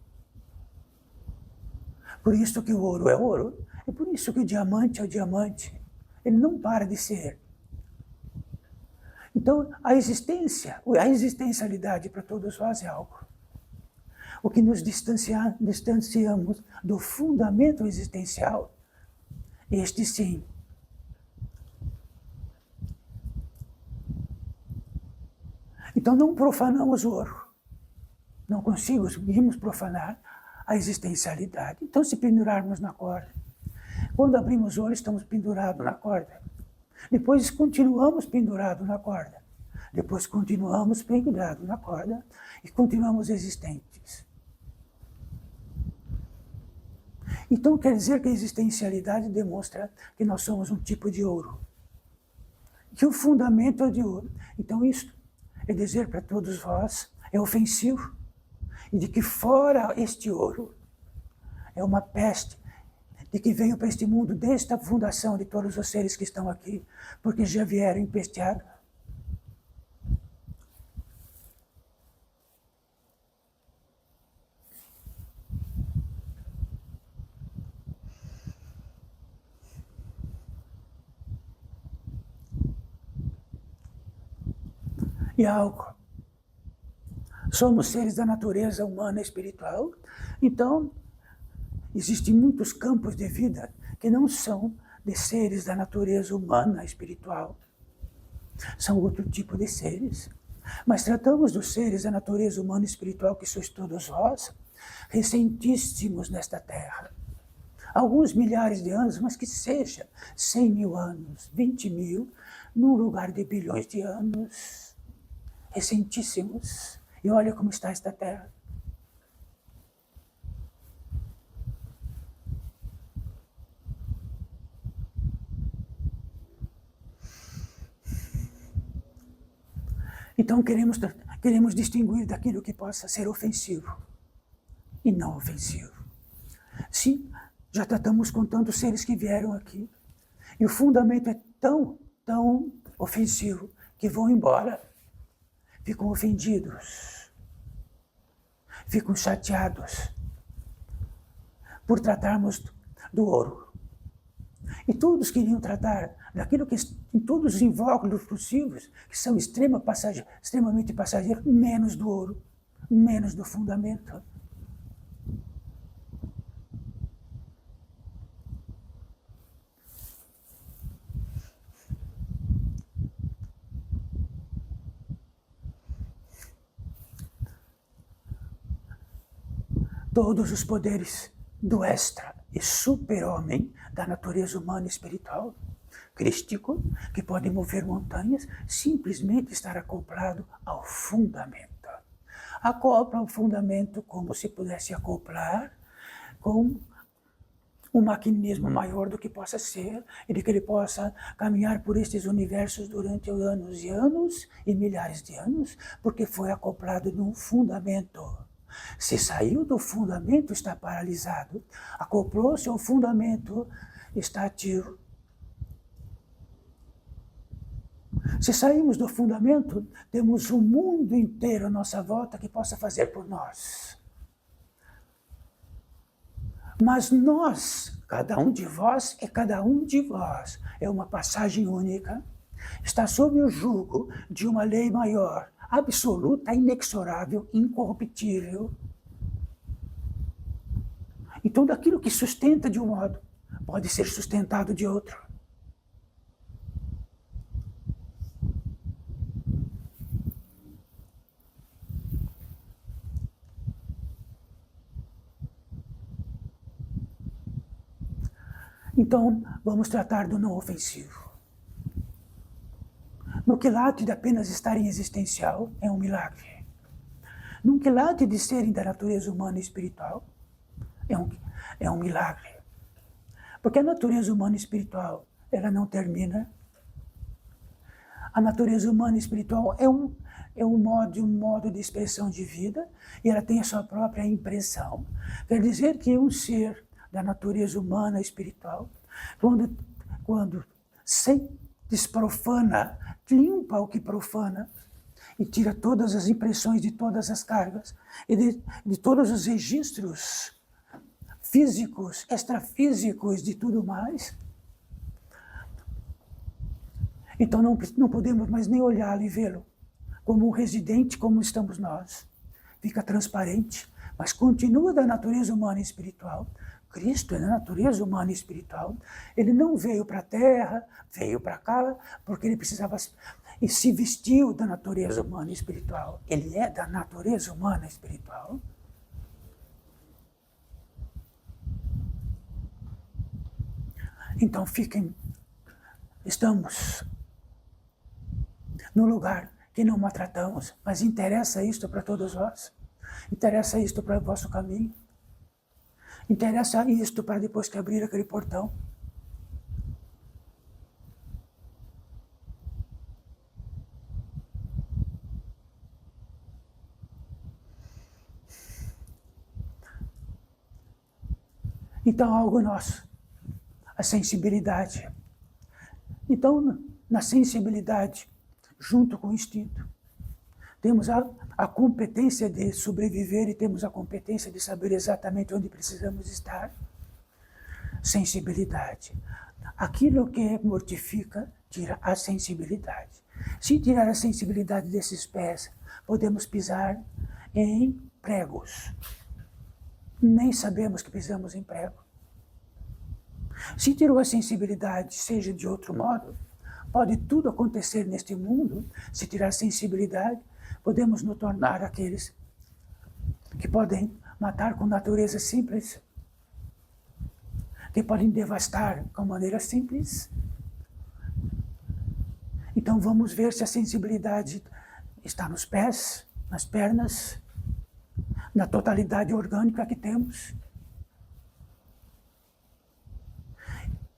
Por isso que o ouro é ouro, e por isso que o diamante é o diamante. Ele não para de ser. Então, a existencialidade para todos nós é algo. O que nos distanciamos do fundamento existencial, este sim. Então não profanamos o ouro. Não conseguimos profanar a existencialidade. Então, se pendurarmos na corda, quando abrimos o olho, estamos pendurados na corda. Depois continuamos pendurados na corda. Depois continuamos pendurados na corda e continuamos existentes. Então, quer dizer que a existencialidade demonstra que nós somos um tipo de ouro. Que o fundamento é de ouro. Então, isso é dizer para todos vós, é ofensivo. E de que fora este ouro é uma peste, de que veio para este mundo desde a fundação de todos os seres que estão aqui, porque já vieram empesteados. E algo. Somos seres da natureza humana e espiritual, então existem muitos campos de vida que não são de seres da natureza humana e espiritual. São outro tipo de seres. Mas tratamos dos seres da natureza humana e espiritual, que sois todos vós, recentíssimos nesta terra. Alguns milhares de anos, mas que seja 100.000 anos, 20.000, num lugar de bilhões de anos, recentíssimos. E olha como está esta terra. Então queremos distinguir daquilo que possa ser ofensivo e não ofensivo. Sim, já tratamos com tantos seres que vieram aqui. E o fundamento é tão ofensivo que vão embora. Ficam ofendidos, ficam chateados por tratarmos do ouro. E todos queriam tratar daquilo que em todos os invólucros possíveis, que são extremamente passageiros, menos do ouro, menos do fundamento. Todos os poderes do extra e super-homem da natureza humana e espiritual, crístico, que pode mover montanhas, simplesmente estar acoplado ao fundamento. Acopla o fundamento como se pudesse acoplar com um maquinismo maior do que possa ser, e de que ele possa caminhar por estes universos durante anos e anos, e milhares de anos, porque foi acoplado num fundamento. Se saiu do fundamento, está paralisado. Acoplou-se ao fundamento, está ativo. Se saímos do fundamento, temos o mundo inteiro à nossa volta que possa fazer por nós. Mas nós, cada um de vós é cada um de vós. É uma passagem única. Está sob o jugo de uma lei maior, absoluta, inexorável, incorruptível. E tudo aquilo que sustenta de um modo pode ser sustentado de outro. Então, vamos tratar do não ofensivo. No quilate de apenas estarem existencial, é um milagre. No quilate de serem da natureza humana e espiritual, é um milagre. Porque a natureza humana e espiritual, ela não termina. A natureza humana e espiritual é um modo de expressão de vida, e ela tem a sua própria impressão. Quer dizer que um ser da natureza humana e espiritual, quando sem desprofana, limpa o que profana, e tira todas as impressões de todas as cargas, e de todos os registros físicos, extrafísicos, de tudo mais. Então não podemos mais nem olhá-lo e vê-lo como um residente, como estamos nós. Fica transparente, mas continua da natureza humana e espiritual. Cristo é da natureza humana e espiritual. Ele não veio para a Terra, veio para cá, porque ele precisava, e se vestiu da natureza humana e espiritual. Ele é da natureza humana e espiritual. Então estamos no lugar que não maltratamos, mas interessa isto para todos nós. Interessa isto para o vosso caminho. Interessa isto para depois que abrir aquele portão. Então, algo nosso, a sensibilidade. Então, na sensibilidade, junto com o instinto, temos a competência de sobreviver e temos a competência de saber exatamente onde precisamos estar. Sensibilidade. Aquilo que mortifica, tira a sensibilidade. Se tirar a sensibilidade desses pés, podemos pisar em pregos. Nem sabemos que pisamos em prego. Se tirou a sensibilidade, seja de outro modo, pode tudo acontecer neste mundo. Se tirar a sensibilidade, podemos nos tornar aqueles que podem matar com natureza simples, que podem devastar com maneira simples. Então vamos ver se a sensibilidade está nos pés, nas pernas, na totalidade orgânica que temos.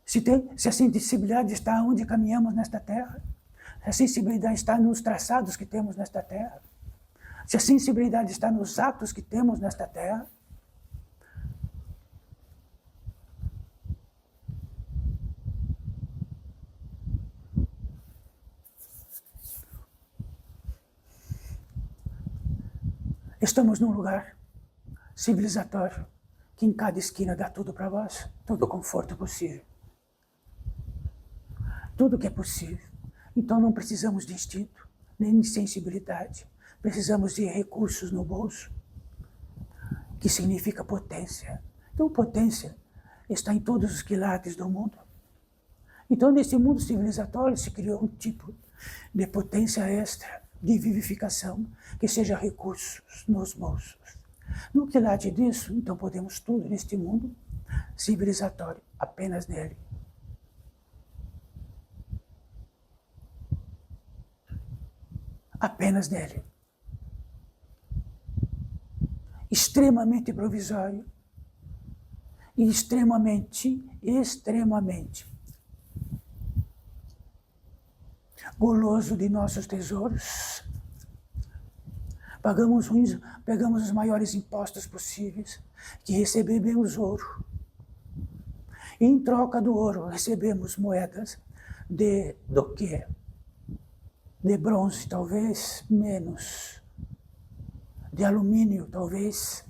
Se a sensibilidade está onde caminhamos nesta terra, se a sensibilidade está nos traçados que temos nesta terra, se a sensibilidade está nos atos que temos nesta terra, estamos num lugar civilizatório que em cada esquina dá tudo para vós, todo o conforto possível. Tudo que é possível. Então não precisamos de instinto, nem de sensibilidade. Precisamos de recursos no bolso, que significa potência. Então potência está em todos os quilates do mundo. Então nesse mundo civilizatório se criou um tipo de potência extra, de vivificação, que seja recursos nos bolsos. No quilate disso, então podemos tudo neste mundo civilizatório, apenas nele. Apenas nele. Extremamente provisório e extremamente goloso de nossos tesouros, pegamos os maiores impostos possíveis, que recebemos ouro. E em troca do ouro, recebemos moedas do quê? De bronze, talvez, menos. De alumínio, talvez.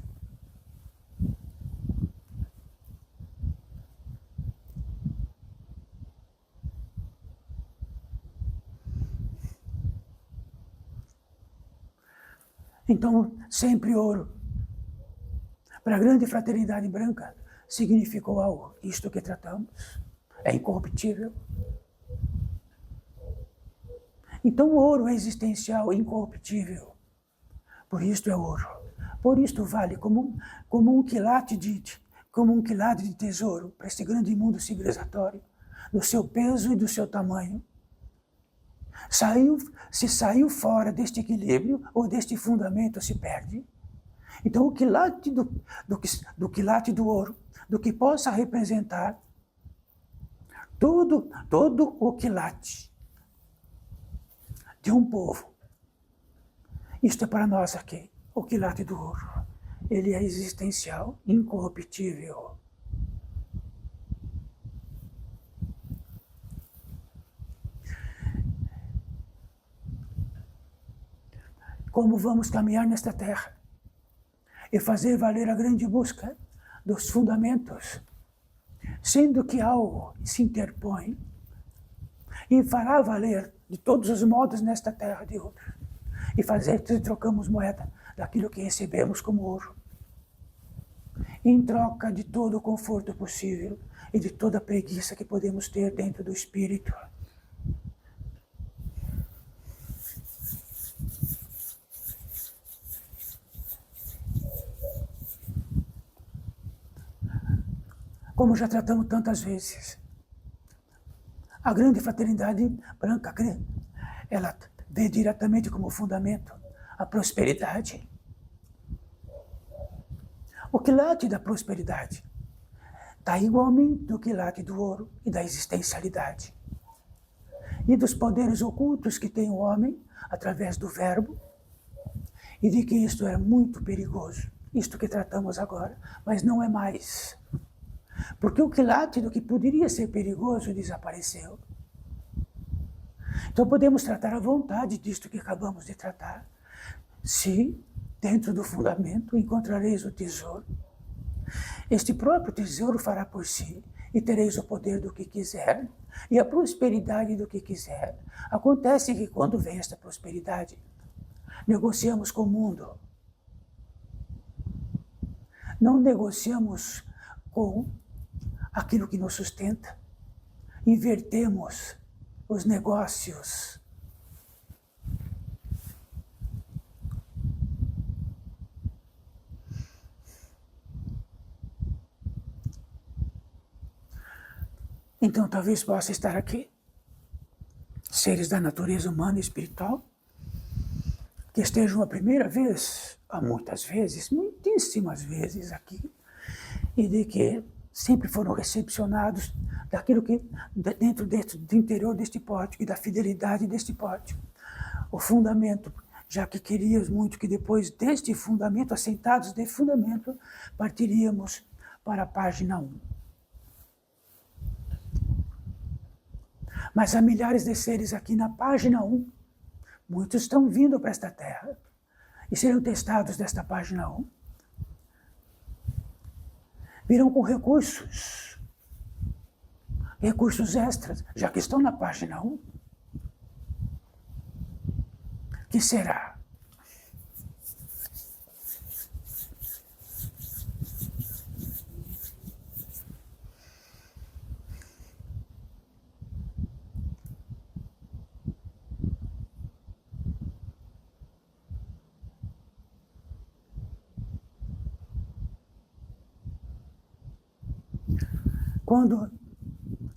Então, sempre ouro. Para a grande fraternidade branca, significou algo. Isto que tratamos é incorruptível. Então, o ouro é existencial, incorruptível. Por isto é ouro. Por isto vale como um quilate de tesouro para este grande mundo civilizatório, do seu peso e do seu tamanho. Se saiu fora deste equilíbrio ou deste fundamento, se perde. Então, o quilate do quilate do ouro, do que possa representar todo o quilate de um povo. Isto é para nós aqui, o quilate do ouro. Ele é existencial, incorruptível. Como vamos caminhar nesta terra e fazer valer a grande busca dos fundamentos, sendo que algo se interpõe e fará valer de todos os modos nesta terra de outros, e trocamos moeda daquilo que recebemos como ouro, em troca de todo o conforto possível e de toda a preguiça que podemos ter dentro do espírito. Como já tratamos tantas vezes, a grande fraternidade branca, ela vê diretamente como fundamento a prosperidade. O quilate da prosperidade está igualmente no quilate do ouro e da existencialidade. E dos poderes ocultos que tem o homem através do verbo, e de que isto é muito perigoso, isto que tratamos agora, mas não é mais. Porque o quilate do que poderia ser perigoso desapareceu. Então podemos tratar à vontade disto que acabamos de tratar. Se, dentro do fundamento, encontrareis o tesouro, este próprio tesouro fará por si, e tereis o poder do que quiser, e a prosperidade do que quiser. Acontece que quando vem esta prosperidade, negociamos com o mundo. Não negociamos com aquilo que nos sustenta. Invertemos os negócios. Então talvez possa estar aqui seres da natureza humana e espiritual que estejam a primeira vez, há muitas vezes, muitíssimas vezes aqui, e de que sempre foram recepcionados daquilo que dentro do interior deste pórtico e da fidelidade deste pórtico. O fundamento, já que queríamos muito que depois deste fundamento, assentados de fundamento, partiríamos para a página 1. Mas há milhares de seres aqui na página 1. Muitos estão vindo para esta terra e serão testados desta página 1. Virão com recursos extras, já que estão na página 1. Que será? Quando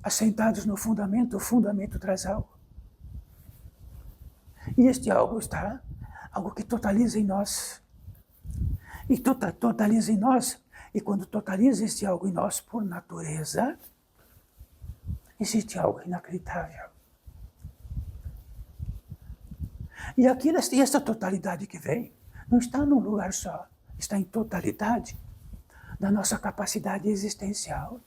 assentados no fundamento, o fundamento traz algo. E este algo está, algo que totaliza em nós. E totaliza em nós, e quando totaliza este algo em nós por natureza, existe algo inacreditável. E esta totalidade que vem, não está num lugar só, está em totalidade da nossa capacidade existencial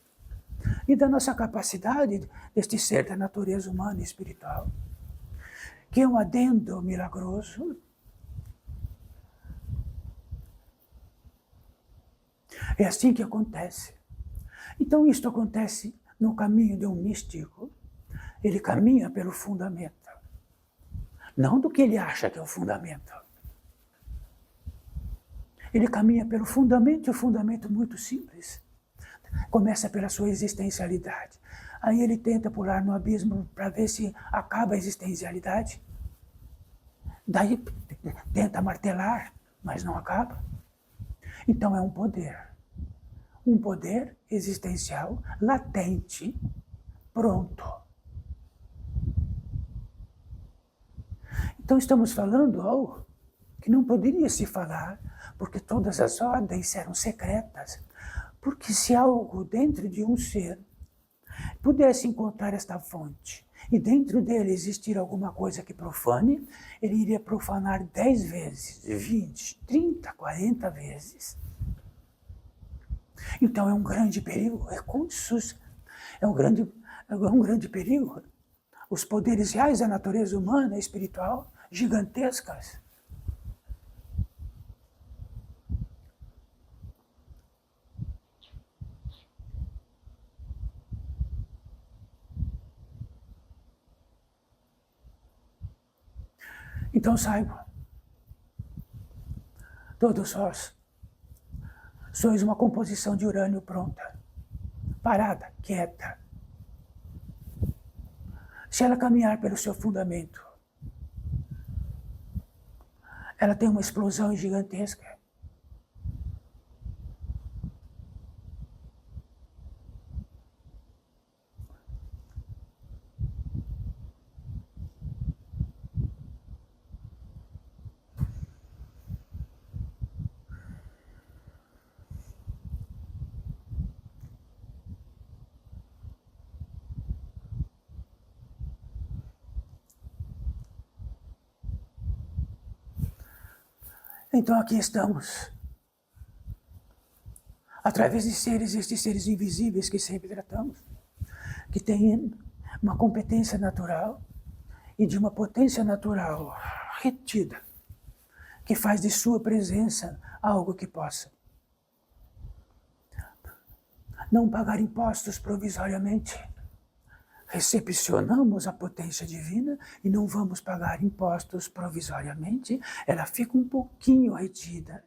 e da nossa capacidade deste ser da natureza humana e espiritual, que é um adendo milagroso. É assim que acontece. Então isto acontece no caminho de um místico. Ele caminha pelo fundamento, não do que ele acha que é o fundamento. Ele caminha pelo fundamento, e o fundamento muito simples. Começa pela sua existencialidade. Aí ele tenta pular no abismo para ver se acaba a existencialidade. Daí tenta martelar, mas não acaba. Então é um poder existencial latente, pronto. Então estamos falando algo que não poderia se falar, porque todas as ordens eram secretas. Porque se algo dentro de um ser pudesse encontrar esta fonte, e dentro dele existir alguma coisa que profane, ele iria profanar 10 vezes, 20, 30, 40 vezes. Então é um grande perigo, recursos, é um grande perigo. Os poderes reais da natureza humana e espiritual, gigantescas. Então saibam, todos vós sois uma composição de urânio pronta, parada, quieta. Se ela caminhar pelo seu fundamento, ela tem uma explosão gigantesca. Então aqui estamos, através de estes seres invisíveis que sempre tratamos, que têm uma competência natural e de uma potência natural retida, que faz de sua presença algo que possa não pagar impostos provisoriamente. Recepcionamos a potência divina e não vamos pagar impostos provisoriamente, ela fica um pouquinho retida.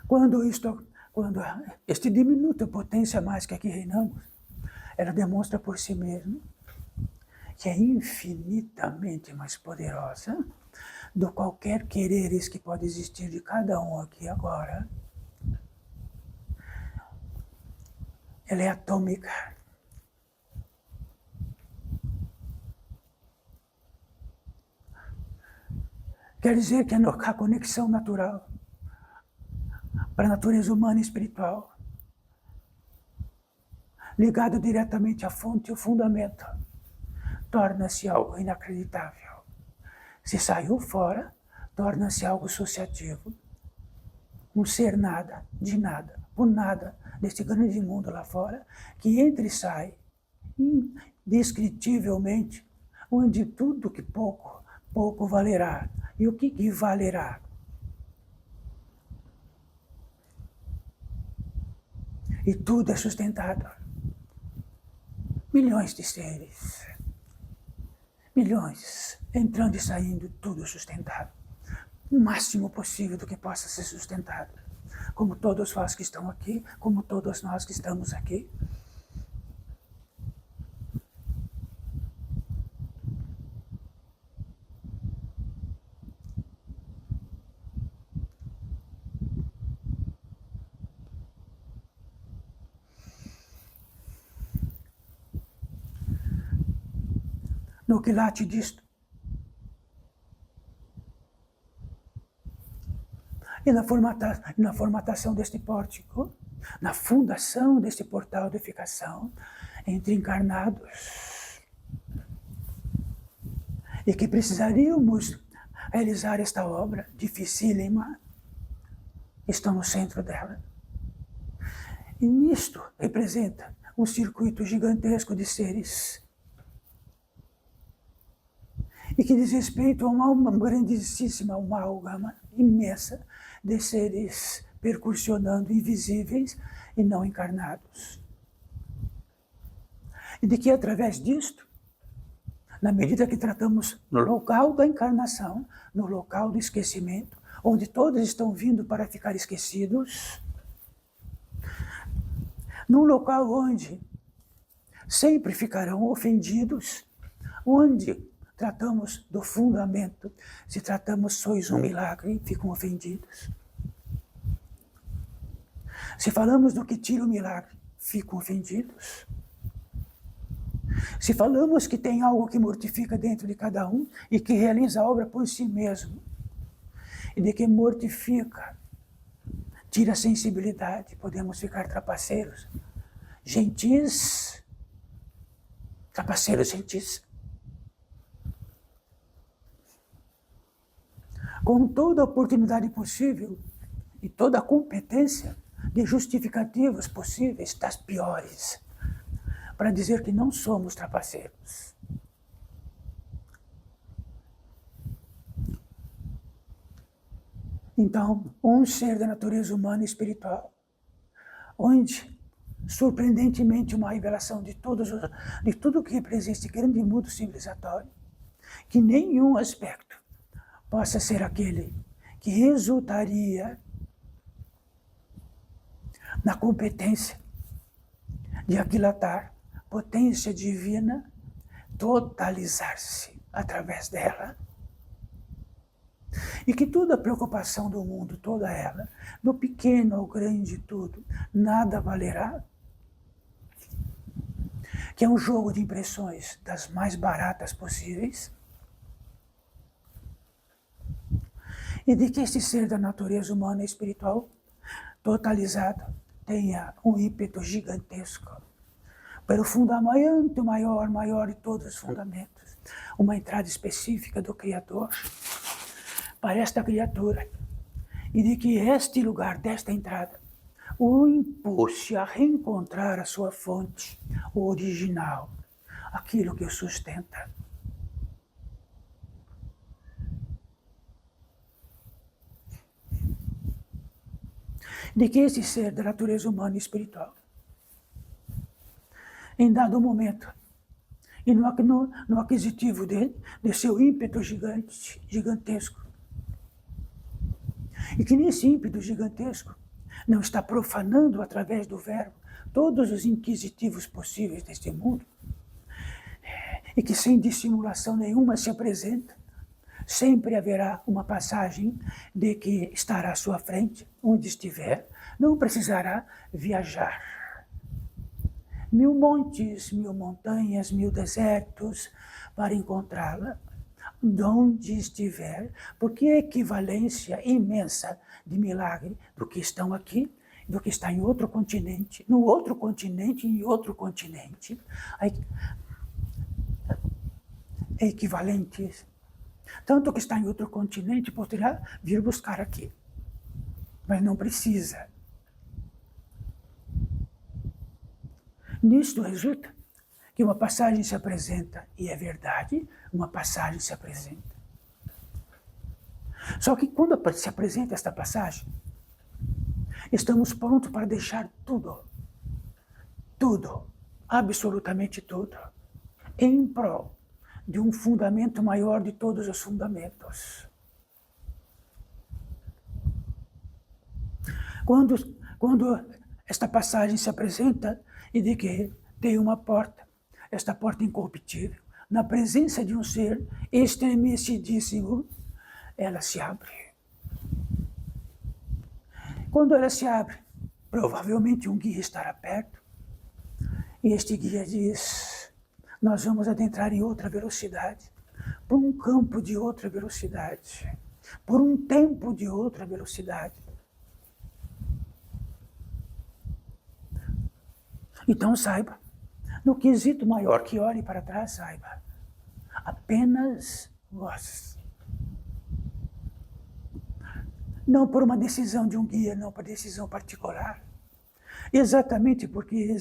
Quando este diminuta potência mais que aqui reinamos, ela demonstra por si mesma que é infinitamente mais poderosa do qualquer quereres que pode existir de cada um aqui agora. Ela é atômica. Quer dizer que a conexão natural para a natureza humana e espiritual, ligado diretamente à fonte e ao fundamento, torna-se algo inacreditável. Se saiu fora, torna-se algo associativo. Um ser nada, de nada, por nada, deste grande mundo lá fora, que entra e sai, indescritivelmente, onde tudo que pouco valerá. E o que valerá? E tudo é sustentado. Milhões de seres. Milhões, entrando e saindo, tudo sustentado. o máximo possível do que possa ser sustentado. Como todos vós que estão aqui, como todos nós que estamos aqui. No quilate disto. E na formatação deste pórtico, na fundação deste portal de edificação entre encarnados, e que precisaríamos realizar esta obra dificílima, estão no centro dela. E nisto representa um circuito gigantesco de seres e que diz respeito a uma grandíssima amálgama imensa de seres percursionando invisíveis e não encarnados. E de que através disto, na medida que tratamos no local da encarnação, no local do esquecimento, onde todos estão vindo para ficar esquecidos, num local onde sempre ficarão ofendidos, onde tratamos do fundamento, se tratamos sois um milagre, ficam ofendidos. Se falamos do que tira o milagre, ficam ofendidos. Se falamos que tem algo que mortifica dentro de cada um e que realiza a obra por si mesmo, e de que mortifica, tira a sensibilidade, podemos ficar trapaceiros, gentis, trapaceiros gentis. Com toda a oportunidade possível e toda a competência de justificativas possíveis, das piores, para dizer que não somos trapaceiros. Então, um ser da natureza humana e espiritual, onde, surpreendentemente, uma revelação de tudo que representa esse grande mundo civilizatório, que nenhum aspecto possa ser aquele que resultaria na competência de aquilatar potência divina, totalizar-se através dela. E que toda a preocupação do mundo, toda ela, do pequeno ao grande tudo, nada valerá. Que é um jogo de impressões das mais baratas possíveis. E de que esse ser da natureza humana e espiritual, totalizado, tenha um ímpeto gigantesco para o fundamento maior de todos os fundamentos, uma entrada específica do Criador para esta criatura, e de que este lugar desta entrada o impulse a reencontrar a sua fonte, o original, aquilo que o sustenta. De que esse ser da natureza humana e espiritual, em dado momento, e no aquisitivo dele, de seu ímpeto gigantesco, e que nesse ímpeto gigantesco não está profanando através do verbo todos os inquisitivos possíveis deste mundo, e que sem dissimulação nenhuma se apresenta, sempre haverá uma passagem de que estará à sua frente, onde estiver, não precisará viajar. 1000 montes, 1000 montanhas, 1000 desertos para encontrá-la, onde estiver, porque a equivalência imensa de milagre do que estão aqui, do que está em outro continente, no outro continente e em outro continente, é equivalente. Tanto que está em outro continente poderá vir buscar aqui, mas não precisa. Nisto resulta que uma passagem se apresenta, e é verdade, uma passagem se apresenta. Só que quando se apresenta esta passagem, estamos prontos para deixar tudo, absolutamente tudo, em prol de um fundamento maior de todos os fundamentos. Quando esta passagem se apresenta e de que tem uma porta, esta porta incorruptível, na presença de um ser estremecidíssimo, ela se abre. Quando ela se abre, provavelmente um guia estará perto, e este guia diz: nós vamos adentrar em outra velocidade, por um campo de outra velocidade, por um tempo de outra velocidade. Então saiba, no quesito maior que olhe para trás, saiba, apenas vós. Não por uma decisão de um guia, não por decisão particular. Exatamente porque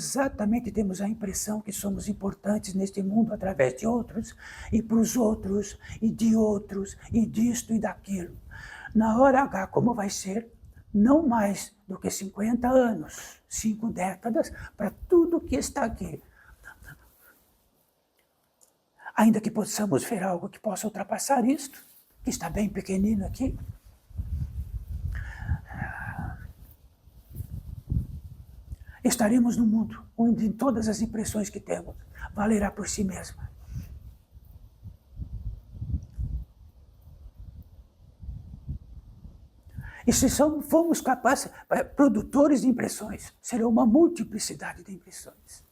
temos a impressão que somos importantes neste mundo através de outros, e para os outros, e de outros, e disto e daquilo. Na hora H, como vai ser, não mais do que 50 anos, 5 décadas, para tudo que está aqui. Ainda que possamos ver algo que possa ultrapassar isto, que está bem pequenino aqui, estaremos num mundo onde todas as impressões que temos valerá por si mesma. E se formos capazes, produtores de impressões, será uma multiplicidade de impressões.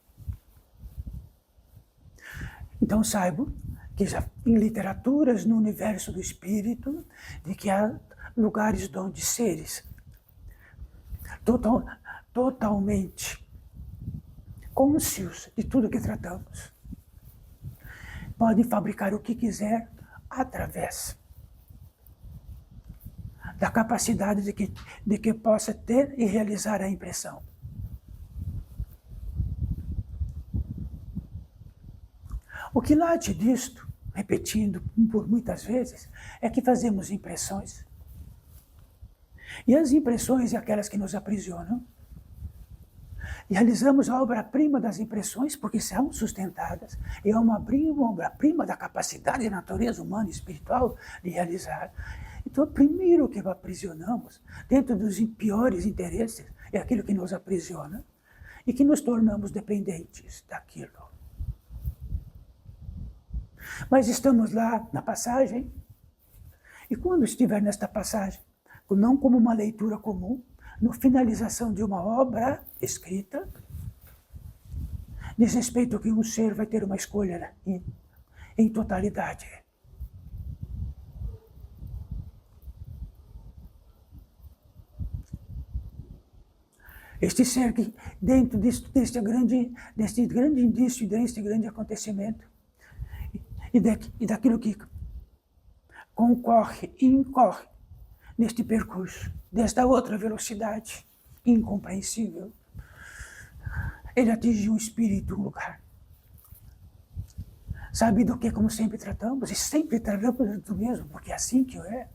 Então saibam que já em literaturas no universo do espírito, de que há lugares onde seres totalmente cônscios de tudo que tratamos podem fabricar o que quiser através da capacidade de que possa ter e realizar a impressão. O que late disto, repetindo por muitas vezes, é que fazemos impressões. E as impressões são aquelas que nos aprisionam. Realizamos a obra-prima das impressões porque são sustentadas. E é uma obra-prima da capacidade da natureza humana e espiritual de realizar. Então, primeiro que aprisionamos, dentro dos piores interesses, é aquilo que nos aprisiona e que nos tornamos dependentes daquilo. Mas estamos lá na passagem, e quando estiver nesta passagem, não como uma leitura comum, na finalização de uma obra escrita, diz respeito que um ser vai ter uma escolha em totalidade. Este ser que, dentro deste grande indício, deste grande acontecimento, e daquilo que concorre e incorre neste percurso, desta outra velocidade incompreensível, ele atinge um espírito, um lugar. Sabe do que, como sempre tratamos, e sempre tratamos do mesmo, porque é assim que é,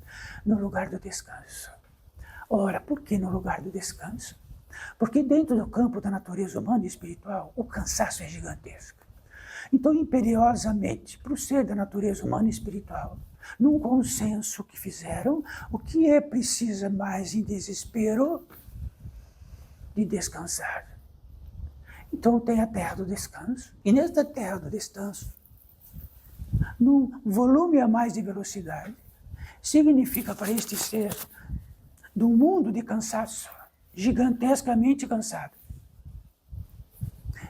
no lugar do descanso. Ora, por que no lugar do descanso? Porque dentro do campo da natureza humana e espiritual, o cansaço é gigantesco. Então, imperiosamente, para o ser da natureza humana e espiritual, num consenso que fizeram, o que é precisa mais em desespero de descansar. Então tem a terra do descanso, e nesta terra do descanso, num volume a mais de velocidade, significa para este ser, de um mundo de cansaço, gigantescamente cansado,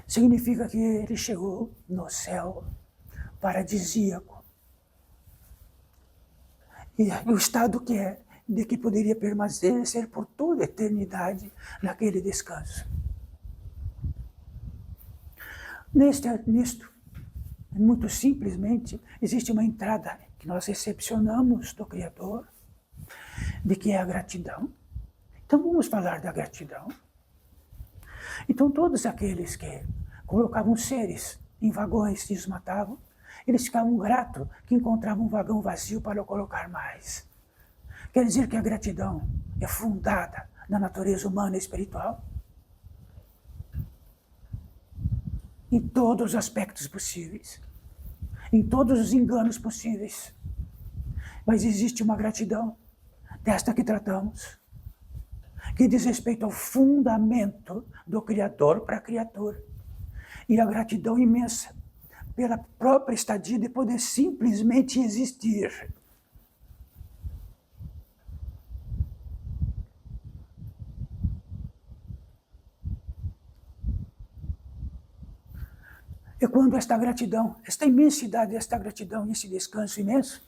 significa que ele chegou no céu paradisíaco. E o estado que é, de que poderia permanecer por toda a eternidade naquele descanso. Nisto, muito simplesmente, existe uma entrada que nós recepcionamos do Criador, de que é a gratidão. Então vamos falar da gratidão. Então todos aqueles que colocavam seres em vagões e os matavam, eles ficavam gratos que encontravam um vagão vazio para colocar mais. Quer dizer que a gratidão é fundada na natureza humana e espiritual, em todos os aspectos possíveis, em todos os enganos possíveis. Mas existe uma gratidão, desta que tratamos, que diz respeito ao fundamento do Criador para a criatura. E a gratidão imensa pela própria estadia de poder simplesmente existir. E quando esta gratidão, esta imensidade, esta gratidão e esse descanso imenso,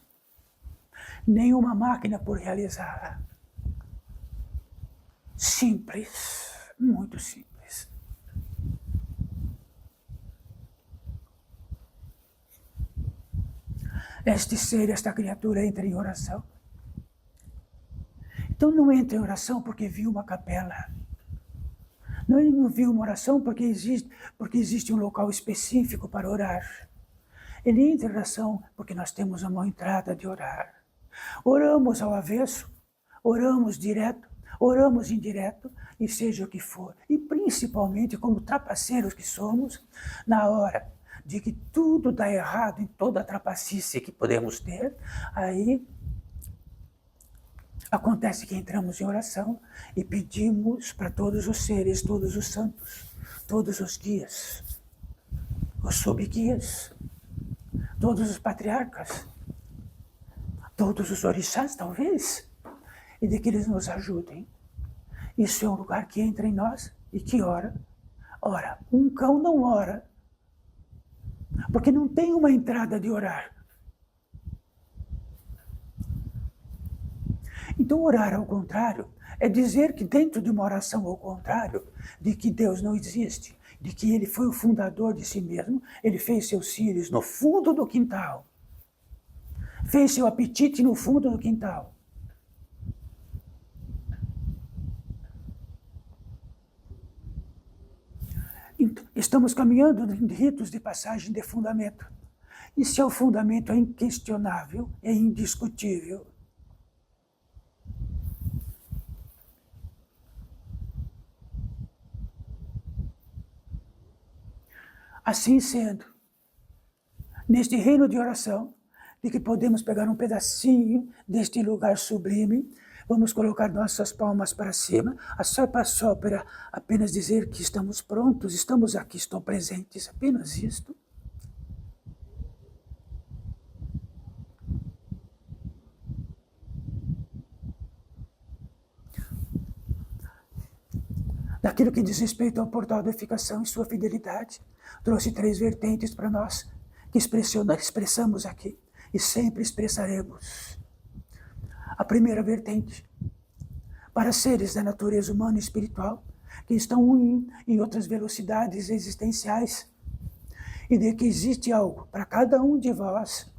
nenhuma máquina por realizar. Simples, muito simples. Este ser, esta criatura entra em oração. Então não entra em oração porque viu uma capela. Não viu uma oração porque existe um local específico para orar. Ele entra em oração porque nós temos uma entrada de orar. Oramos ao avesso, oramos direto, oramos indireto, e seja o que for. E principalmente, como trapaceiros que somos, na hora de que tudo dá errado em toda a trapacice que podemos ter, aí acontece que entramos em oração e pedimos para todos os seres, todos os santos, todos os guias, os subguias, todos os patriarcas, todos os orixás, talvez, e de que eles nos ajudem. Isso é um lugar que entra em nós e que ora. Ora, um cão não ora, porque não tem uma entrada de orar. Então, orar ao contrário é dizer que dentro de uma oração ao contrário, de que Deus não existe, de que Ele foi o fundador de si mesmo, Ele fez seus filhos no fundo do quintal, fez seu apetite no fundo do quintal. Então, estamos caminhando em ritos de passagem de fundamento. E se o fundamento é inquestionável, é indiscutível, assim sendo, neste reino de oração, de que podemos pegar um pedacinho deste lugar sublime, vamos colocar nossas palmas para cima, só para apenas dizer que estamos prontos, estamos aqui, estão presentes, apenas isto. Daquilo que diz respeito ao portal da edificação e sua fidelidade, trouxe 3 vertentes para nós, que expressamos aqui e sempre expressaremos. A primeira vertente, para seres da natureza humana e espiritual, que estão em outras velocidades existenciais, e de que existe algo para cada um de vós,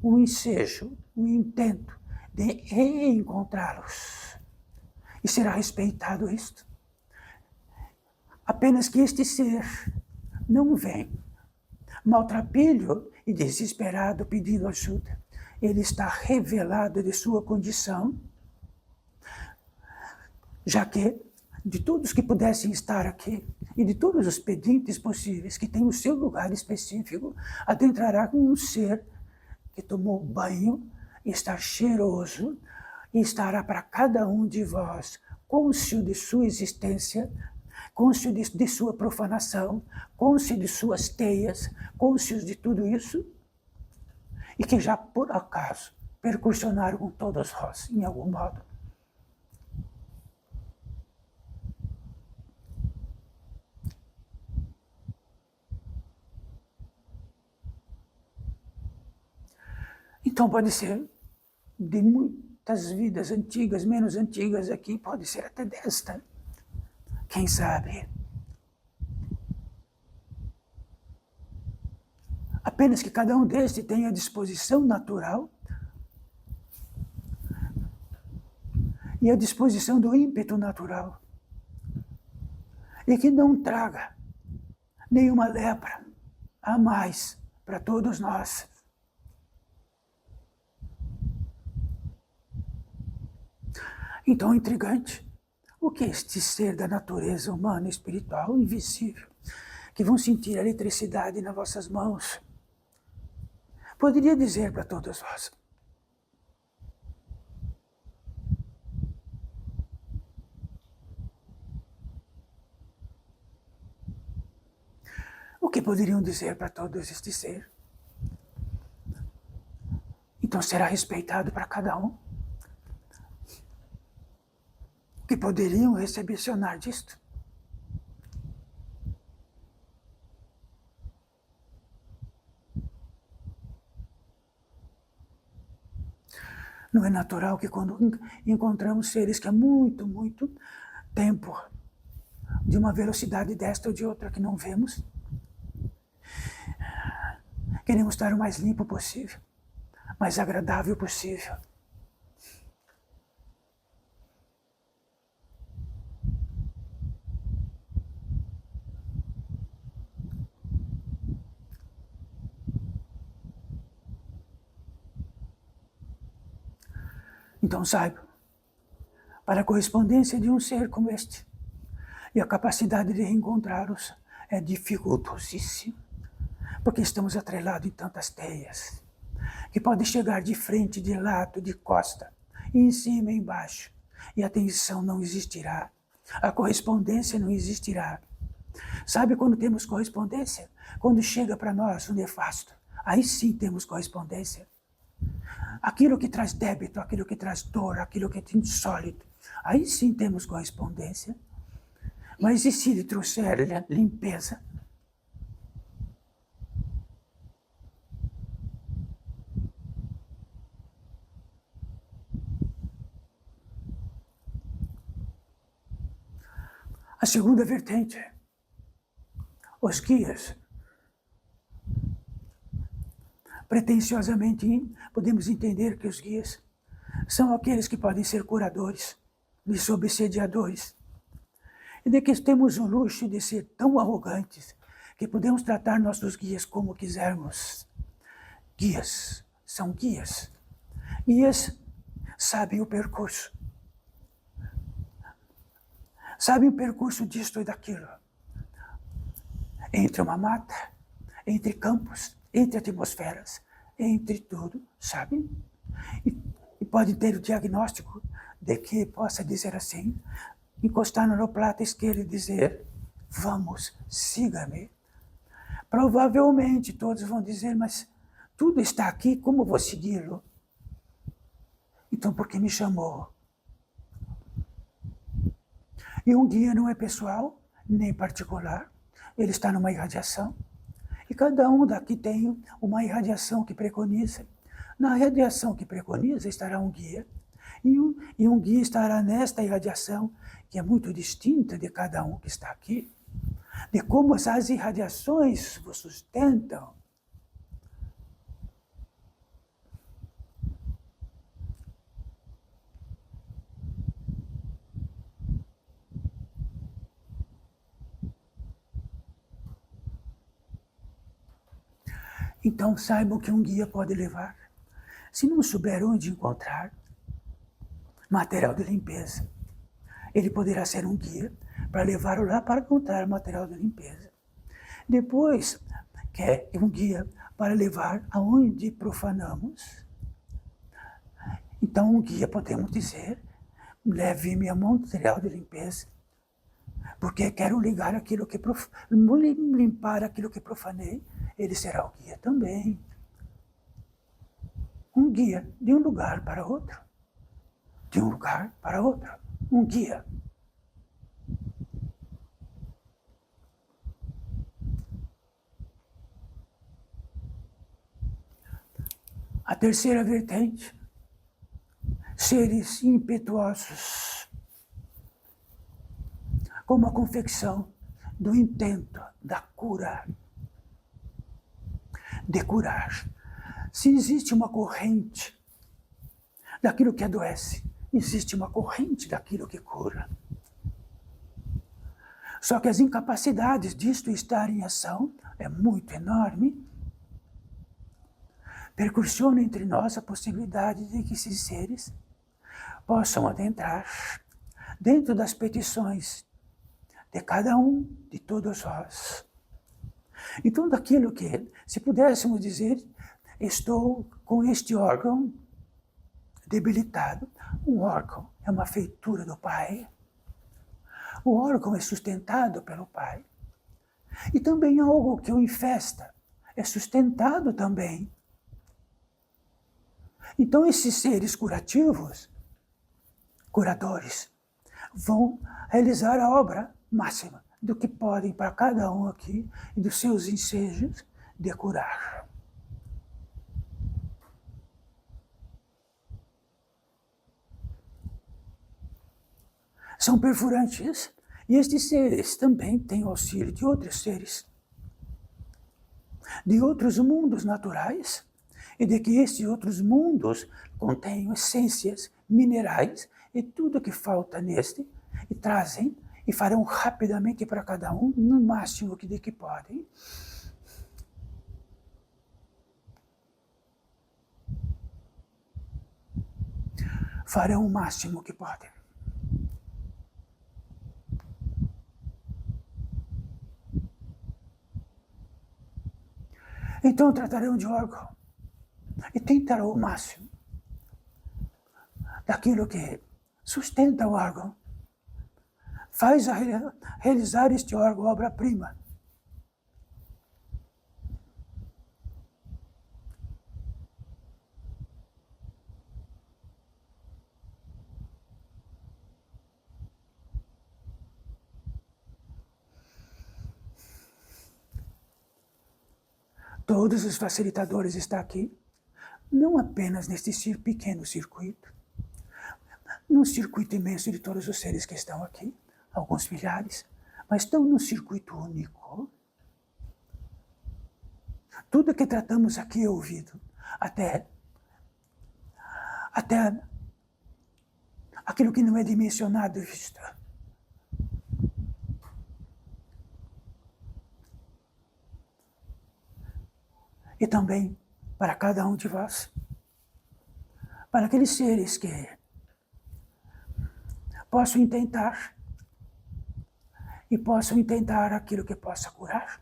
um ensejo, um intento de reencontrá-los. E será respeitado isto. Apenas que este ser não vem maltrapilho e desesperado pedindo ajuda. Ele está revelado de sua condição, já que de todos que pudessem estar aqui e de todos os pedintes possíveis que têm o seu lugar específico, adentrará com um ser que tomou banho e está cheiroso e estará para cada um de vós cônscio de sua existência, cônscio de sua profanação, cônscio de suas teias, cônscios de tudo isso, e que já por acaso percussionaram com todos nós, em algum modo. Então pode ser de muitas vidas antigas, menos antigas aqui, pode ser até desta. Quem sabe? Apenas que cada um destes tenha a disposição natural e a disposição do ímpeto natural. E que não traga nenhuma lepra a mais para todos nós. Então, intrigante, o que é este ser da natureza humana, espiritual, invisível, que vão sentir a eletricidade nas vossas mãos? Poderia dizer para todos vós: O que poderiam dizer para todos este ser? Então será respeitado para cada um? O que poderiam recepcionar disto? Não é natural que quando encontramos seres que há muito, muito tempo, de uma velocidade desta ou de outra que não vemos, queremos estar o mais limpo possível, mais agradável possível. Então saiba, para a correspondência de um ser como este, e a capacidade de reencontrá-los é dificultosíssima, porque estamos atrelados em tantas teias, que pode chegar de frente, de lado, de costa, em cima e embaixo, e a tensão não existirá, a correspondência não existirá. Sabe quando temos correspondência? Quando chega para nós o nefasto, aí sim temos correspondência. Aquilo que traz débito, aquilo que traz dor, aquilo que é insólito, aí sim temos correspondência. Mas e se ele trouxer limpeza? A segunda vertente, os guias. Pretensiosamente, podemos entender que os guias são aqueles que podem ser curadores, desobsediadores, e de que temos o luxo de ser tão arrogantes que podemos tratar nossos guias como quisermos. Guias são guias. Guias sabem o percurso. Sabem o percurso disto e daquilo. Entre uma mata, entre campos, entre atmosferas, entre tudo, sabe? E pode ter o diagnóstico de que possa dizer assim, encostar no prato esquerdo e dizer, vamos, siga-me. Provavelmente todos vão dizer, mas tudo está aqui, como vou segui-lo? Então por que me chamou? E um guia não é pessoal, nem particular, ele está numa irradiação. E cada um daqui tem uma irradiação que preconiza. Na irradiação que preconiza estará um guia. E um guia estará nesta irradiação, que é muito distinta de cada um que está aqui, de como as irradiações vos sustentam. Então saibam que um guia pode levar. Se não souber onde encontrar material de limpeza, ele poderá ser um guia para levá-lo lá para encontrar material de limpeza. Depois, quer um guia para levar aonde profanamos. Então um guia, podemos dizer, leve-me a material de limpeza, porque quero ligar aquilo que limpar aquilo que profanei, ele será o guia também. Um guia de um lugar para outro. De um lugar para outro. Um guia. A terceira vertente, seres impetuosos, como a confecção do intento da cura, de curar. Se existe uma corrente daquilo que adoece, existe uma corrente daquilo que cura. Só que as incapacidades disto estar em ação é muito enorme. Percursiona entre nós a possibilidade de que esses seres possam adentrar dentro das petições de cada um, de todos nós. Então, daquilo que, se pudéssemos dizer, estou com este órgão debilitado. Um órgão é uma feitura do Pai. O órgão é sustentado pelo Pai. E também algo que o infesta é sustentado também. Então esses seres curativos, curadores, vão realizar a obra máxima do que podem para cada um aqui e dos seus ensejos de curar. São perfurantes e estes seres também têm auxílio de outros seres, de outros mundos naturais, e de que estes outros mundos contêm essências, minerais e tudo que falta neste, e trazem e farão rapidamente para cada um, no máximo de que podem. Farão o máximo que podem. Então tratarão de órgão e tentarão o máximo daquilo que sustenta o órgão, faz realizar este órgão obra-prima. Todos os facilitadores estão aqui, não apenas neste pequeno circuito, num circuito imenso de todos os seres que estão aqui, alguns milhares, mas estão num circuito único. Tudo que tratamos aqui é ouvido, até aquilo que não é dimensionado e visto. E também para cada um de vós, para aqueles seres que possam intentar e possam intentar aquilo que possa curar.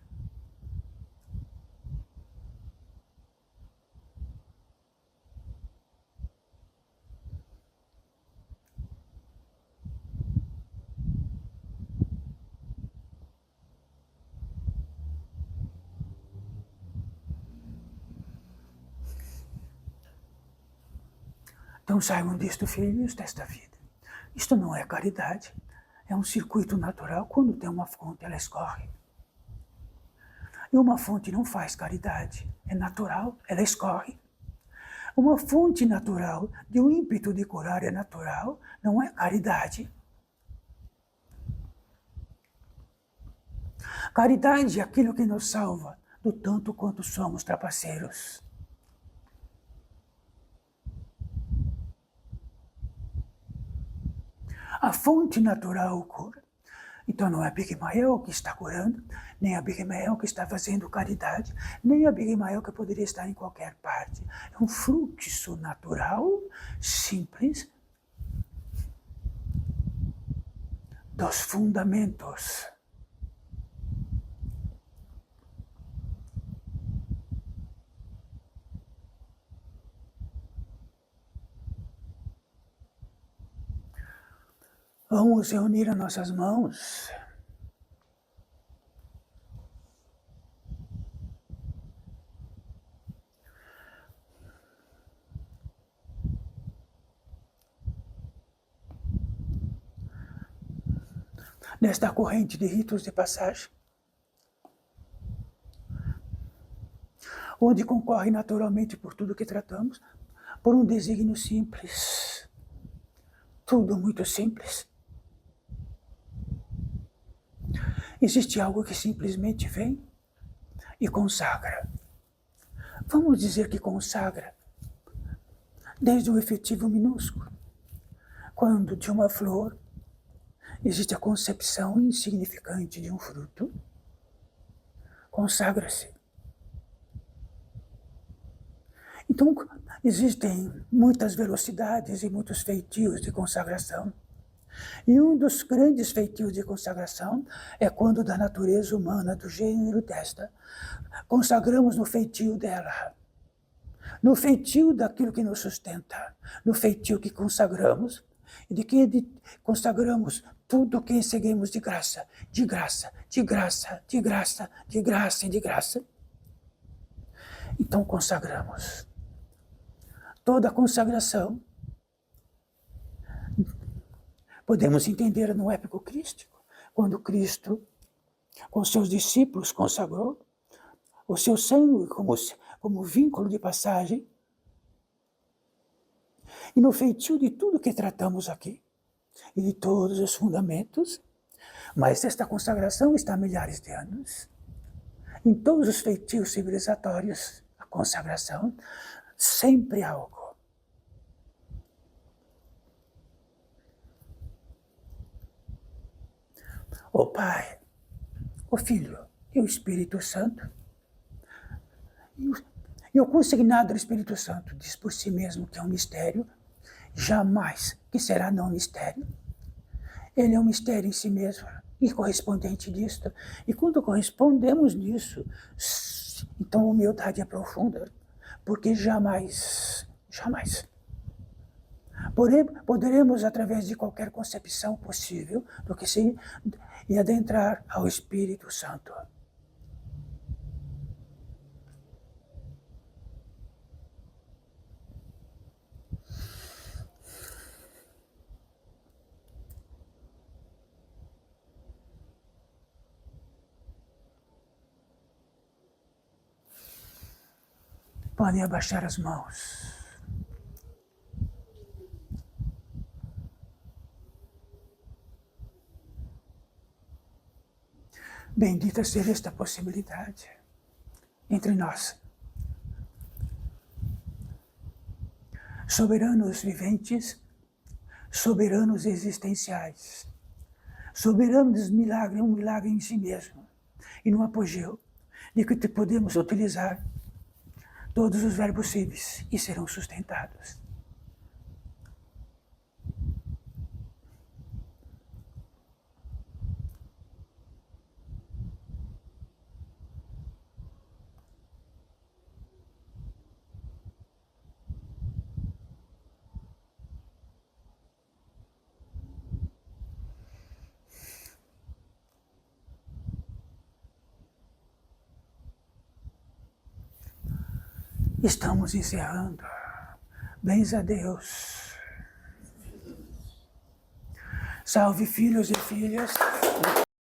Então saibam disto, filhos, desta vida. Isto não é caridade, é um circuito natural. Quando tem uma fonte, ela escorre. E uma fonte não faz caridade, é natural, ela escorre. Uma fonte natural de um ímpeto de curar é natural, não é caridade. Caridade é aquilo que nos salva do tanto quanto somos trapaceiros. A fonte natural cura. Então não é a Big Mael que está curando, nem a Big Mael que está fazendo caridade, nem a Big Mael que poderia estar em qualquer parte. É um fluxo natural, simples, dos fundamentos. Vamos reunir as nossas mãos. Nesta corrente de ritos de passagem, onde concorre naturalmente por tudo que tratamos, por um desígnio simples. Tudo muito simples. Existe algo que simplesmente vem e consagra. Vamos dizer que consagra desde um efetivo minúsculo. Quando de uma flor existe a concepção insignificante de um fruto, consagra-se. Então, existem muitas velocidades e muitos feitios de consagração. E um dos grandes feitios de consagração é quando da natureza humana, do gênero desta, consagramos no feitio dela, no feitio daquilo que nos sustenta, no feitio que consagramos, e de que consagramos tudo o que recebemos de graça, de graça, de graça, de graça, de graça e de graça. Então consagramos. Toda a consagração podemos entender no épico crístico, quando Cristo, com seus discípulos, consagrou o seu sangue como vínculo de passagem, e no feitio de tudo que tratamos aqui, e de todos os fundamentos, mas esta consagração está há milhares de anos. Em todos os feitios civilizatórios, a consagração sempre é algo. O Pai, o Filho e o Espírito Santo, e o consignado do Espírito Santo diz por si mesmo que é um mistério, jamais que será não mistério. Ele é um mistério em si mesmo e correspondente disto. E quando correspondemos nisso, então a humildade é profunda, porque jamais poderemos, através de qualquer concepção possível, do que se e adentrar ao Espírito Santo. Podem abaixar as mãos. Bendita seja esta possibilidade entre nós. Soberanos viventes, soberanos existenciais, soberanos milagre, um milagre em si mesmo, e no apogeu de que podemos utilizar todos os verbos possíveis e serão sustentados. Estamos encerrando. Bens a Deus. Salve filhos e filhas.